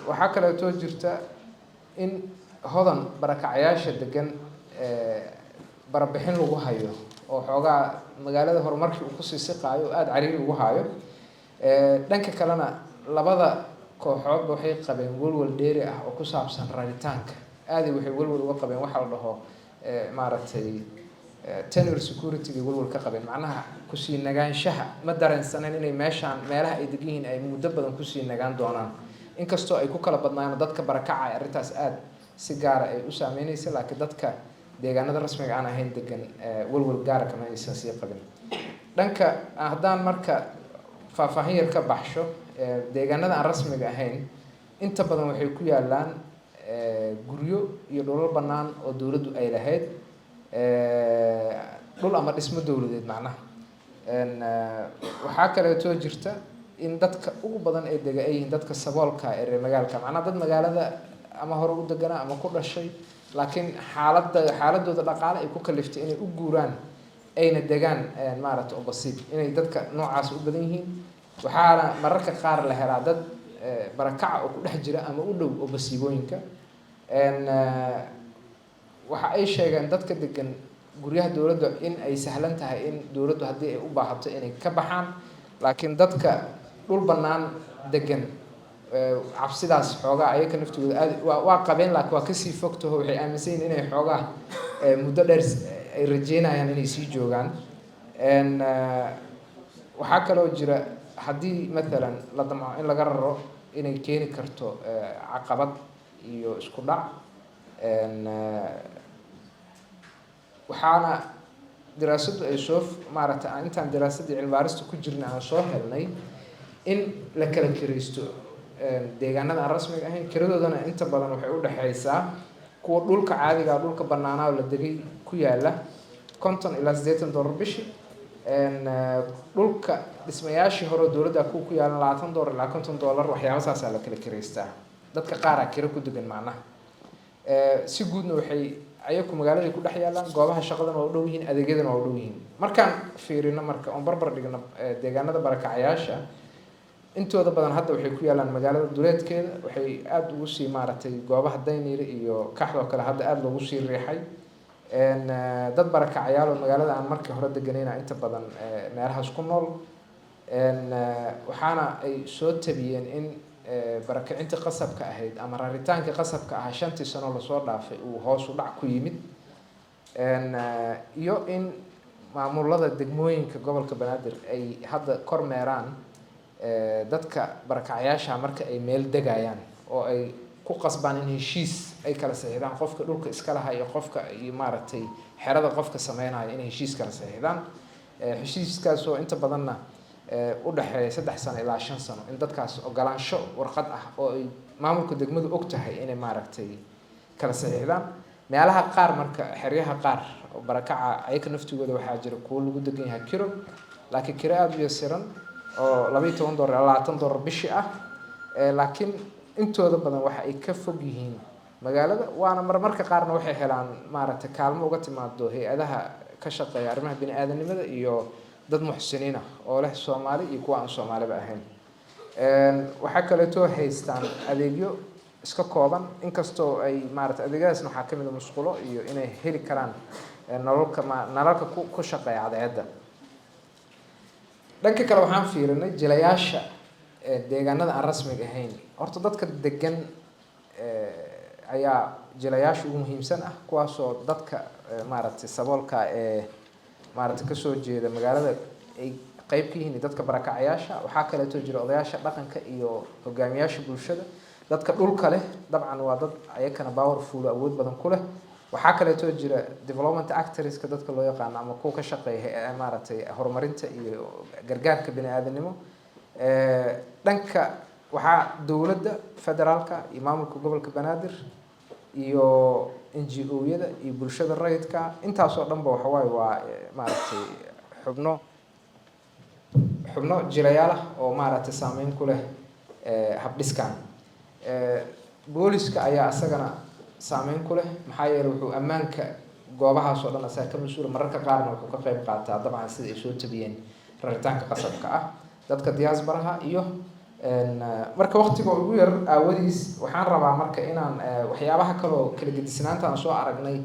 waxaa kaleeto jirta in hodan barakacyaasha degan barabixin lagu hayo oo xoogaa magaalada horumarkii uu kusii siqaayo oo aada cariiri ugu hayo. Dhanka kalena labada kooxoodba waxay qabeen walwal dheeri ah oo ku saabsan raritaanka. Aadi waxay walwal uga qabeen waxa la dhaho maaragtay tenure security-ga walwal ka qabeen, macnaha kusii nagaanshaha ma dareensaneen inay meeshaan meelaha ay degan yihiin ay muddo badan kusii nagaan doonaan, inkastoo ay ku kala badnaayeen dadka barakacay arrintaas aada si gaara ay u saameynaysa, laakiin dadka deegaanada rasmiga aan ahayn degan walwal gaara kama aysan sii qabin. Dhanka haddaan marka faahfaahin yar ka baxsho, deegaanada aan rasmiga ahayn inta badan waxay ku yaalaan guryo iyo dhulal bannaan oo dowladdu ay lahayd, dhul ama dhismo dowladeed macnaha. Waxaa kaleetoo jirta in dadka ugu badan ee dega ay yihiin dadka saboolka ee reer magaalka, macnaha dad magaalada ama hore u deganaa ama ku dhashay, laakiin xaaladooda dhaqaale ay ku kaliftay inay u guuraan ayna degaan maaragtay basiib, inay dadka noocaas u badan yihiin. Waxaana mararka qaar la helaa dad barakaca oo ku dhex jira ama u dhow oo basiibooyinka. Waxa ay sheegeen dadka degan guryaha dowladda in ay sahlan tahay in dowladdu haddii ay u baahato inay ka baxaan, laakiin dadka dhul bannaan degan cabsidaas xoogaa ayaga naftigooda aad waa qabeen, laakiin waa kasii fogtaho waxay aaminsan yihiin inay xoogaa muddo dheer ay rajeynayaan inay sii joogaan. Waxaa kaloo jira haddii maalan la damco in laga raro inay keeni karto caqabad iyo isku dhac. Waxaana daraasadu ay soo maaragtay intaan daraasadii cilmi baarista ku jirnay aan soo helnay in la kala kiraysto deegaanada aan rasmiga ahayn. Kiradoodana inta badan waxay u dhexaysaa kuwa dhulka caadiga dhulka bannaanaa oo la degay ku yaala $50 ilaa $80 bishii. Dhulka dhismayaashii hore dowladda ku yaalan $20 ilaa $50 waxyaabo saasaa la kala kiraystaa. Dadka qaar kira ku degan macnaha. Si guudna waxay ayagu magaalada ku dhex yaalaan, goobaha shaqadana waa u dhow yihiin, adeegyadana waa u dhow yihiin. Markaan fiirino marka on barbar dhigno deegaanada barakacayaasha intooda badan hadda waxay ku yaalaan magaalada duleedkeeda, waxay aada ugu sii maaragtay goobaha Daynile iyo Kaxda oo kale hadda aada loogu sii riixay. Dad barakacayaal oo magaalada aan markii hore deganayna inta badan meelahaas ku nool. Waxaana ay soo tabiyeen in barakacinta qasabka ahayd ama raritaanka qasabka ahaa 5 sano lasoo dhaafay uu hoos u dhac ku yimid. Iyo in maamulada degmooyinka gobolka Banaadir ay hadda kormeeraan dadka barakacayaasha marka ay meel degayaan oo ay ku qasbaan in heshiis ay kala saxiixdaan qofka dhulka iska lahaa iyo qofka iyo maaragtay xerada qofka sameynaya in heshiis kala saxiixdaan. Heshiiskaas oo inta badanna u dhaxeeya 3 sano ilaa 5 sano in dadkaas ogolaansho warqad ah oo ay maamulka degmadu og tahay inay maaragtay kala saxiixdaan. Meelaha qaar marka xeryaha qaar oo barakaca ayaga naftigooda waxaa jira kuwo lagu degan yahay kiro, laakiin kiro aada u yasiran oo $12 ilaa $20 bishii ah. Laakiin intooda badan waxa ay ka fog yihiin magaalada, waana marmarka qaarna waxay helaan maaragtay kaalmo uga timaado hay-adaha ka shaqeeya arrimaha bini'aadanimada iyo dad muxsiniin ah oo leh Soomaali iyo kuwa aan Soomaaliba ahayn. Waxaa kaleetoo haystaan adeegyo iska kooban, inkastoo ay maaragtay adeegyadaasna waxaa ka mid ah musqulo iyo inay heli karaan nalalka ku shaqeeya cadceedda. Dhanka kale waxaan fiirinay jilayaasha deegaanada aan rasmiga ahayn. Horta dadka degan ayaa jilayaasha ugu muhiimsan ah, kuwaasoo dadka maaragtay saboolka maaragtay kasoo jeeda magaalada ay qayb ka yihiin dadka barakacayaasha. Waxaa kaleetoo jira odayaasha dhaqanka iyo hogaamiyaasha bulshada. Dadka dhulka leh dabcan waa dad ayakana powerful awood badan ku leh. Waxaa kaleetoo jira development actorska dadka loo yaqaano ama kuwa ka shaqeeya maaragtay horumarinta iyo gargaarka bini'aadanimo. Dhanka waxaa dowladda federaalka iyo maamulka gobolka Banaadir iyo NGO-yada iyo bulshada rayidka intaasoo dhanba waxa waaye waa maaragtay xubno jilayaal ah oo maaragtay saameyn ku leh habdhiskan. Booliska ayaa isagana saameyn ku leh, maxaa yeelay wuxuu ammaanka goobahaas oo dhan asaga ka mas'uul, mararka qaarna wuxuu ka qayb qaataa dabcan sida ay soo tabiyeen raritaanka qasabka ah dadka diaspora iyo marka waqtiga ugu yar aawadiis waxaan rabaa marka inaan waxyaabaha kale oo kala gedisnaanta aan soo aragnay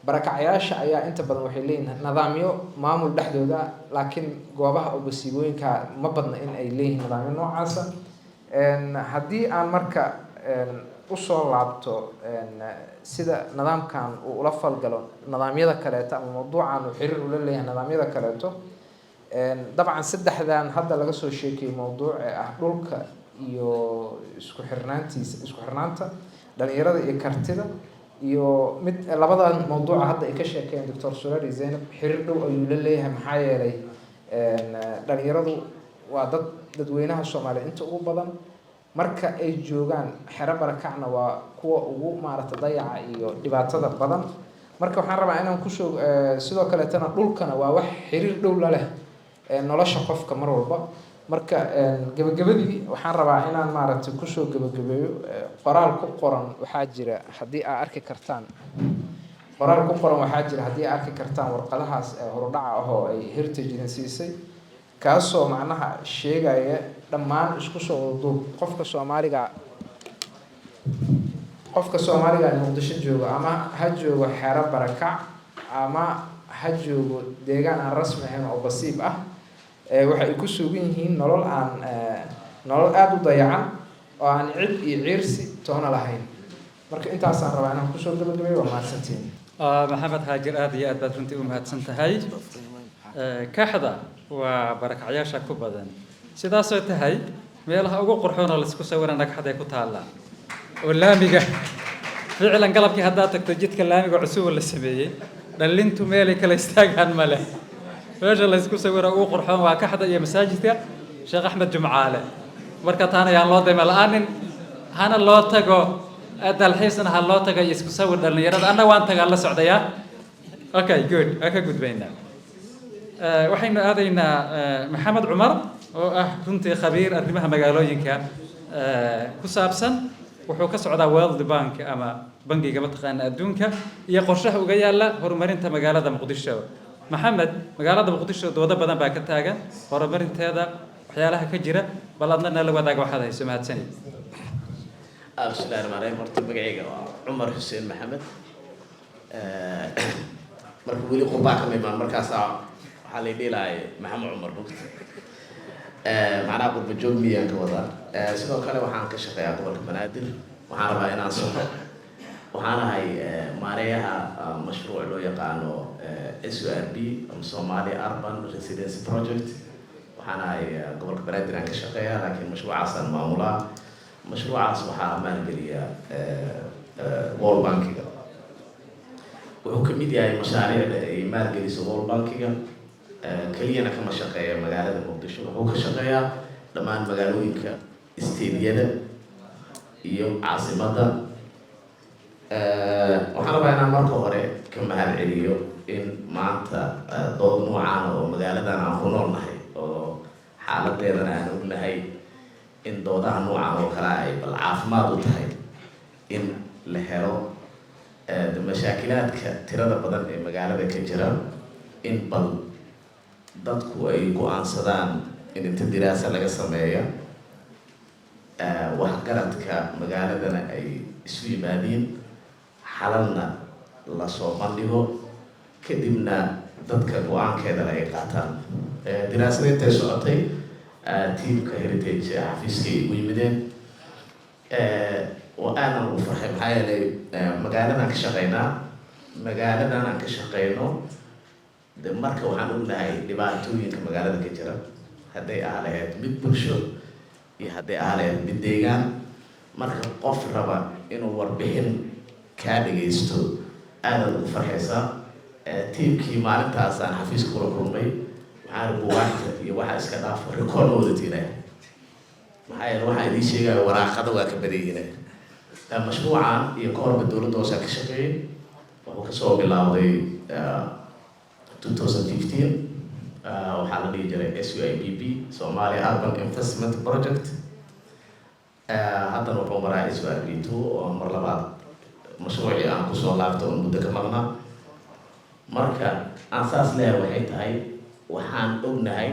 barakacayaasha ayaa inta badan waxay leeyihiin nidaamyo maamul dhexdooda, laakiin goobaha oo masiibooyinka ma badna in ay leeyihiin nidaamyo noocaasa. Haddii aan marka usoo laabto sida nidaamkan uu ula falgalo nidaamyada kaleeto ama mawduucan uu xiriir ula leeyahay nidaamyada kaleeto, dabcan saddexdan hadda laga soo sheekayay mawduuc ee ah dhulka iyo isku xirnaanta dhalinyarada iyo kartida, iyo mid labadan mawduuca hadda ay ka sheekeen Dr. Sureer iyo Zainab xiriir dhow ayuu la leeyahay. maxaa yeelay dhalinyaradu waa dadweynaha Soomaaliya inta ugu badan, marka ay joogaan xero barakacna waa kuwa ugu maaragtay dayaca iyo dhibaatada badan. marka waxaan rabaa inaan kusoo sidoo kaleetana dhulkana waa wax xiriir dhow la leh nolosha qofka mar walba. marka gabagabadii waxaan rabaa inaan maaragtay kusoo gabagabeeyo qoraal ku qoran waxaa jira haddii aad arki kartaan warqadahaas horudhaca ah oo ay Heritage siisay, kaasoo macnaha sheegaya dhammaan isku soo duub qofka Soomaaliga ee Muqdisho jooga ama ha joogo xero barakac ama ha joogo deegaan aan rasmi ahayn oo basiib ah, waxay ku sugan yihiin nolol aad u dayacan oo aan cid iyo ciirsi toona lahayn. marka intaasaan rabaa inaan kusoo gabagabeeyo. waa mahadsantiin. maxamed haajir aad iyo aad baad runtii u mahadsan tahay. Kaxda waa barakacyaasha ku badan, sidaasoo tahay meelaha ugu qurxoon oo laisku sawiran dhagxad ay ku taalla oo laamiga ficlan galabkii haddaad tagto jidka laamiga cusub la sameeyey dhalintu meelay kala istaagaan ma leh. meesha laisku sawira ugu qurxoon waa Kaxda iyo masaajidka Sheekh Axmed Jumcaale. marka taana yaan loo dayma la'aanin, hana loo tago dalxiisna ha loo tago isku sawir dhalinyarada. anna waan tagaa la socdayaa. okay good, ka gudbaynaa. waxaynu aadaynaa Maxamed Cumar oo ah runtii khabiir arrimaha magaalooyinka ku saabsan. wuxuu ka socdaa World Bank ama bangiga mataqaana adduunka iyo qorshaha uga yaala horumarinta magaalada Muqdisho. Maxamed, magaalada Muqdisho doodo badan baa ka taagan horumarinteeda, waxyaalaha ka jira, bal adna nala wadaag waxaad hayso. mahadsanid. bismillaahi rahmaani rahiim. horta magacayga waa Cumar Xuseen Maxamed. marka weli qurbaa ka imaan markaasaa waxaa la dhiilaayay Maxamed Cumar Bugti. macnaha qurba joog miyaan ka wadaa. sidoo kale waxaan ka shaqeeyaa gobolka Banaadir. waxaan rabaa inaan soco. waxaan ahay maareeyaha mashruuc loo yaqaano SURB ama Somali Urban Residency Project. waxaan ahay gobolka Banaadir aan ka shaqeeyaa, laakiin mashruucaasaan maamulaa. mashruucaas waxaa maalgeliya World Bankiga. wuxuu ka mid yahay mashaariicda ay maalgeliso World Bankiga. keliyana kama shaqeeya magaalada Muqdisho, wuxuu ka shaqeeyaa dhammaan magaalooyinka isteediyada iyo caasimadda. waxaan rabaa inaan marka hore ka mahad celiyo in maanta dood noocaan oo magaaladan aan ku noolnahay oo xaaladeedana aan ognahay in doodaha noocaan oo kale ay bal caafimaad u tahay in la helo mashaakilaadka tirada badan ee magaalada ka jira, in bal dadku ay go'aansadaan in inta diraasa laga sameeyo waxgaradka magaaladana ay isu yimaadiin, xalalna lasoo bandhigo, kadibna dadka go-aankeedana ay qaataan. diraasada intay socotay tiimka Heritage xafiiskay ugu yimideen oo aanan ugu farxay. maxaa yeelay magaaladan ka shaqeyno de marka waxaan ognahay dhibaatooyinka magaalada ka jira, hadday ahayd mid bulsho iyo hadday ahayd mid deegaan. marka qof raba inuu warbixin kaa dhagaysto aadaad ugu farxaysaa. tiimkii maalintaas aan xafiiska kula kulmay waxaan buugaagta iyo waxaa iska dhaafo rikoor ma wadatinaya. maxaa yeele waxaa idiin sheegaya waraaqada waa ka badayina. mashruucan iyo kahorba dowladda hoosaa ka shaqeeyay. wuxuu kasoo bilaawday 2015. waxaa la dhihi jiray SUIBP, Somali Urban Investment Project. haddana wuxuu maraa SURB2 oo mar labaad mashruucii aan kusoo laabto oo muddo ka maqnaa. marka aan saas leeyahay waxay tahay waxaan ognahay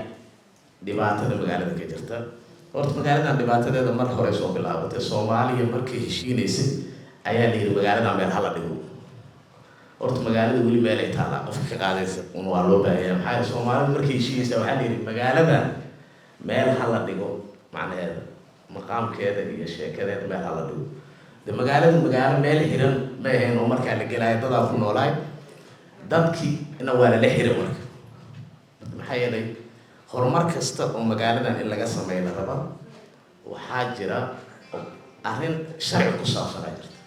dhibaatada magaalada ka jirta. horta magaaladan dhibaatadeeda mar hore soo bilaabatay. Soomaaliya markay heshiinaysay ayaa la yidhi magaaladan meel hala dhigo. horta magaalada weli meel ay taallaa qofka ka qaadaysa un waa loo baahanyaa maxaa yeele soomaalida markay heshiiyeysaa waxaa la yidhi magaalada meel ha la dhigo macnaheeda maqaamkeeda iyo sheekadeeda meel ha la dhigo de magaalada magaalo meel xiran ma ahayn oo markaa la gelaayo dadaa ku noolaay dadkii ina waa lala xiray marka maxaa yeelay horumar kasta oo magaaladan in laga sameeyo la raba waxaa jira arrin sharci ku saabsan ay jirta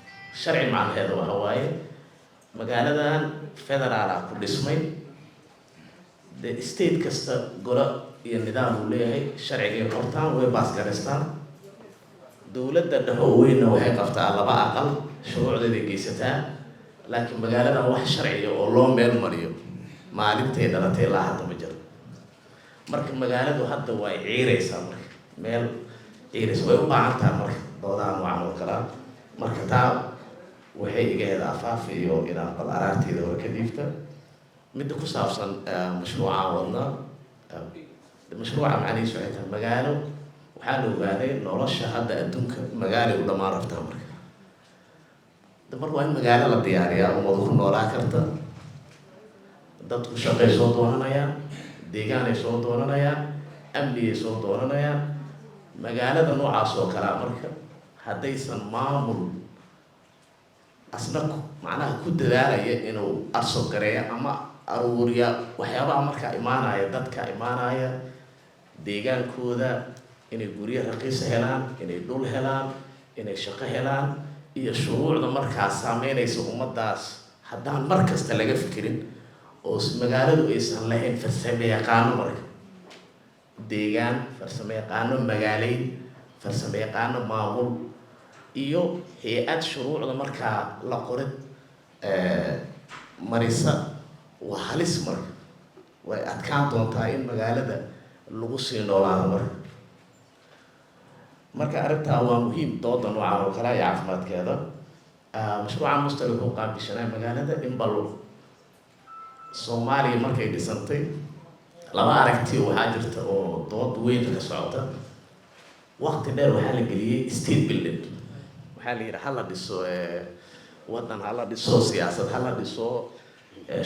sharci macnaheeda waxa waaye magaaladan federaal ah ku dhismay de state kasta golo iyo nidaam uu leeyahay sharcigay qortaan way baasgaraystaan dowladda dhexe weynna waxay qabtaa 2 aqal shuruucdeeday geysataa laakiin magaaladan wax sharciya oo loo meel mariyo maalintay dhalatay ilaa hadda ma jiro marka magaaladu hadda way ciiraysaa marka meel ciiraysa way u baahan tahay marka doodaha noocan oo kale marka taa waxay iga heda afaaf iyo inaan bal araarteeda hore ka dhiibta midda ku saabsan mashruuca wadna mashruuca macnihiisu waxay tahay magaalo waxaa la ogaaday nolosha hadda adduunka magaalo u dhammaan rabtaa marka marka waa in magaalo la diyaariyaa ummadu ku noolaa karta dadku shaqay soo doonanayaan deegaanay soo doonanayaan amniyay soo doonanayaan magaalada noocaas oo kalea marka haddaysan maamul asna macnaha ku dadaalaya inuu arso gareeyo ama aruuriya waxyaabaha markaa imaanaya dadka imaanaya deegaankooda inay guryo raqiisa helaan inay dhul helaan inay shaqo helaan iyo shuruucda markaa saameynaysa ummadaas haddaan mar kasta laga fikirin oo magaaladu aysan lahayn farsamo yaqaano marka deegaan farsamo yaqaano magaaleyn farsamo yaqaano maamul iyo hay-ad shuruucda markaa la qorid marisa waa halis marka way adkaan doontaa in magaalada lagu sii noolaado marka arrintaa waa muhiim dooda noocan oo kale iyo caafimaadkeeda mashruuca mustaqbal wuxuu qaabishanaa magaalada in bal Soomaaliya markay dhisantay 2 aragti waxaa jirta oo dood weyn ka socota waqti dheer waxaa la geliyay state building waxaa la yidhi hala dhiso wadan hala dhiso siyaasad hala dhiso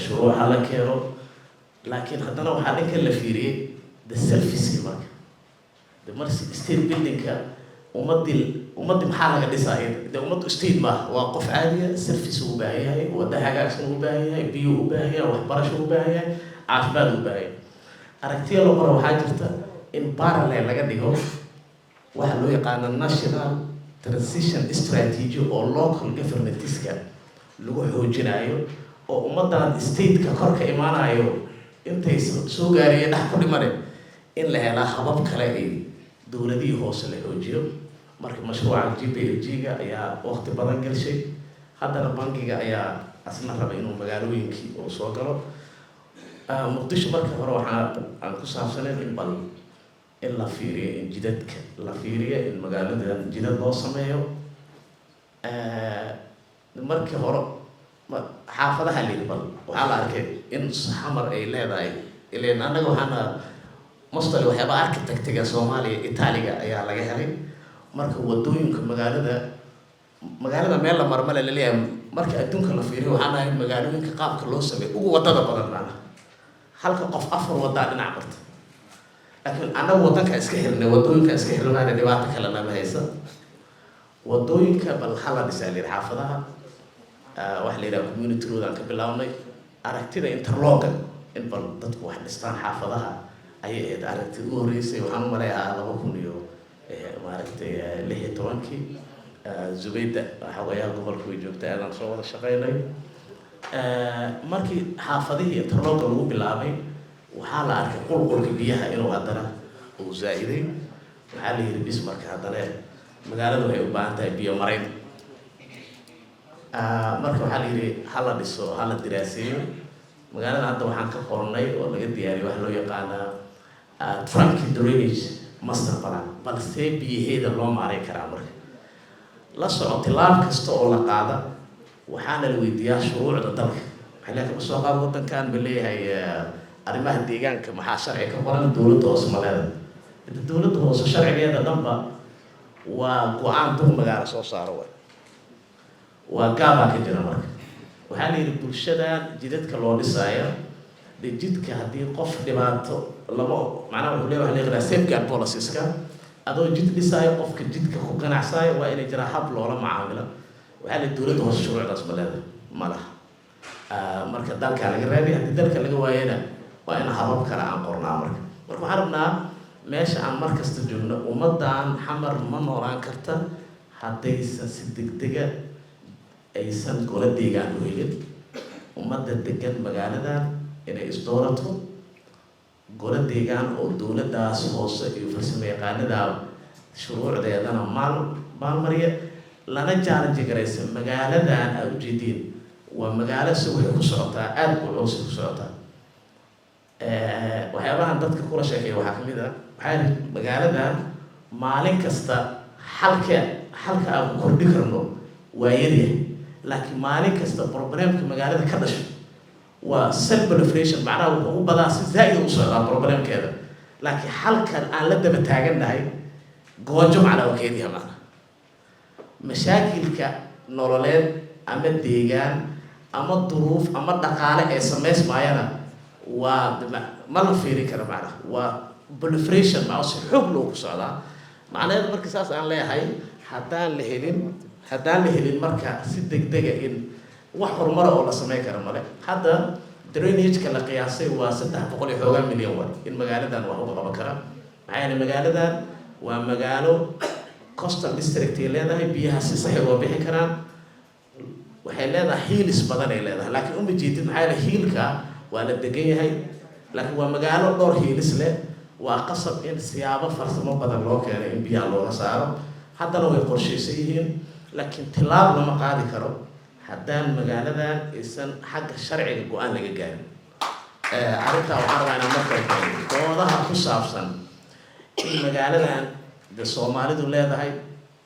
shuruuc hala keeno laakiin haddana waxaa dhanka la fiiriyay the service marka the marsi state buildingka ummadii maxaa laga dhisaaya de ummaddu state ma waa qof caadiya service u baahan yahay wada hagaagsan u baahan yahay biyo u baahan yahay waxbarasho u baahan yahay caafimaad u baahan yahay aragtiya loo qoro waxaa jirta in parallel laga dhigo waxa loo yaqaano national transition strategy oo local governmentiska lagu xoojinayo oo ummadan state-ka kor ka imaanayo intay soo gaariyay dhex ku dhimanay in la helaa habab kale ay dowladihii hoose la xoojiyo marka mashruuca GPLG-ga ayaa waqti badan gashay haddana bankiga ayaa asna raba inuu magaalooyinkii uu soo galo muqdisho marka hore waxaan ku saabsaneyn in bal in la fiiriyo in jidadka la fiiriyo in magaalada jidad loo sameeyo markii hore xaafadaha la bal waxaa la arkay in xamar ay leedahay ileen annaga waxaana mostly waxyaaba architectiga Soomaaliya Itaaliga ayaa laga helay marka wadooyinka magaalada meel la marmale la leeyahay marka adduunka la fiiriyo waxaan ahay magaalooyinka qaabka loo sameeyo ugu wadada badan halka qof 4 wada dhinac marta laakiin anagu wadanka iska xirnay wadooyinka iska xirnaa dhibaato kale lama haysan wadooyinka bal hala dhisay xaafadaha wax la yiraahdo community road aan ka bilawnay aragtida interlock in bal dadku wax dhistaan xaafadaha ayay aragtida ugu horeysay waxaan u maleeyaa 2000 iyo maaragtay 16 Zubayda waxaa gobolka way joogtay aan soo wada shaqeynay markii xaafadihii interlock lagu bilaabay waxaa la arkay qulqulka biyaha inuu haddana uu zaa'iday waxaa la yiri bismarka haddana magaaladu waxay u baahan tahay biyo mareyn marka waxaa la yiri hala dhiso hala diraaseeyo magaalada hadda waxaan ka qornay oo laga diyaariyay wax loo yaqaan trunk drainage master plan balse biyaheeda loo maareyn karaa marka la soco tilaab kasta oo la qaada waxaana la weydiiyaa shuruucda dalka waxaa ka soo qaad wadankan baleeyahay arrimaha deegaanka maxaa sharci ka qoran dowladda hoose maleeda dowladda hoose sharcigeeda dhanba waa go'aan dug magaalo soo saaro waa gaaba ka jira marka waxaa la yidhi bulshadan jidadka loo dhisaayo dee jidka haddii qof dhibaato lama macnaha wuxuu leeyahay waxa la yidhahdaa safeguard policieska adoo jid dhisaayo qofka jidka ku ganacsaayo waa inay jiraa hab loola macaamilo waxaa la dowladda hoose shuruucdaas ma leedahay ma laha marka dalkaa laga raadiy haddii dalka laga waayana waa in habab kale aan qornaa marka waxaan rabnaa meesha aan mar kasta joogno ummaddan xamar ma noolaan karta haddaysan si degdega aysan gola deegaan u helin ummadda degan magaaladan inay isdoorato gola deegaan oo dowladdaas hoose iyo farsamo yaqaanadaa shuruucdeedana maalmariya lana challenge garaysa magaaladan aad ujeediin waa magaalo si waxay ku socotaa aad u culus ku socotaa waxyaabahan dadka kula sheekaya waxaa ka mid ah waxaa magaaladan maalin kasta halka aan ku kordhi karno waa yaryahay laakiin maalin kasta problemka magaalada ka dhasho waa self proliferation macnaha wuxuu u badaa si zaa'id u socdaa problemkeeda laakiin halkan aan la daba taagannahay goojo macnaa oo keediya macna mashaakilka nololeed ama deegaan ama duruuf ama dhaqaale ee samaysmaayana waa ma la fiiri kara macnaha waa proliferation macnaa si xoog loogu socdaa macnaheedu marka saas aan leeyahay haddaan la helin marka si degdega in wax horumara oo la samayn kara male hadda drainage-ka la qiyaasay waa 300 iyo xoogaa milyan war in magaaladan wax uga qaban kara maxaa yeelay magaaladan waa magaalo coastal district ay leedahay biyaha si sax uga bixi karaan waxay leedahay hiilis badan ay leedahay laakiin uma jeedid maxaa yeelay hiilka waa la degan yahay laakiin waa magaalo dhowr hiilis leh waa qasab in siyaabo farsamo badan loo keenay in biyaha looga saaro haddana way qorshaysan yihiin laakiin tilaab lama qaadi karo haddaan magaaladan aysan xagga sharciga go-aan laga gaarin arrintaa waxaan rabaa inaan markale doodaha ku saabsan in magaaladan de soomaalidu leedahay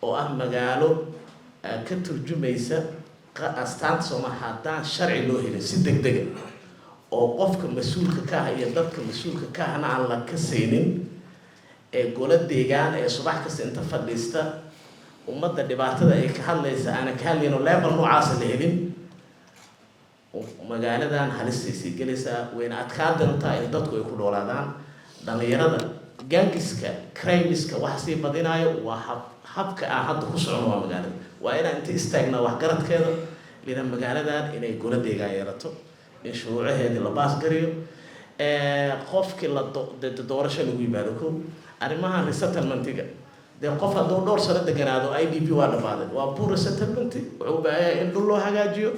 oo ah magaalo ka turjumaysa astaanta Soomaaliya haddaan sharci loo helin si degdega oo qofka mas-uulka ka ah iyo dadka mas-uulka ka ahna aan la kasaynin ee gola deegaan ee subax kasta inta fadhiista ummadda dhibaatada ay ka hadlaysa aana ka hadlayno level noocaasa la helin magaaladan halistaysay gelaysaa wayna adkaan doontaa in dadku ay ku noolaadaan dhalinyarada gangiska crimiska waxa sii badinaayo waa habka aan hadda ku socono waa magaalada waa inaan inta istaagnaa waxgaradkeeda lina magaaladan inay gola deegaan yeelato in shuruucaheedii la baasgariyo qofkii doorasho lagu yimaado ko arrimaha resettlementiga dee qof hadduu dhowr sano deganaado IDP waa dhamaaday waa poor resettlement wuxuu u baahan yahay in dhul loo hagaajiyo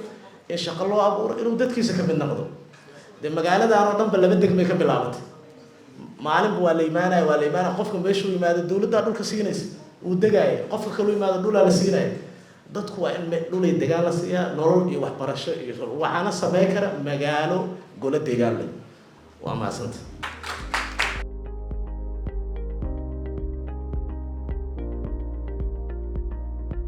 in shaqo loo abuuro inuu dadkiisa ka mid noqdo dee magaaladan oo dhanba laba degmay ka bilaabatay maalinba waa la imaanaya qofka meeshuu yimaado dowladdaa dhulka siinaysa uu degaaya qofka kaluu yimaado dhulaa la siinaya dadku waa in dhulay degaan la siiyaa nolol iyo waxbarasho iyo waxaana sameyn kara magaalo gola deegaan leh waa mahadsanta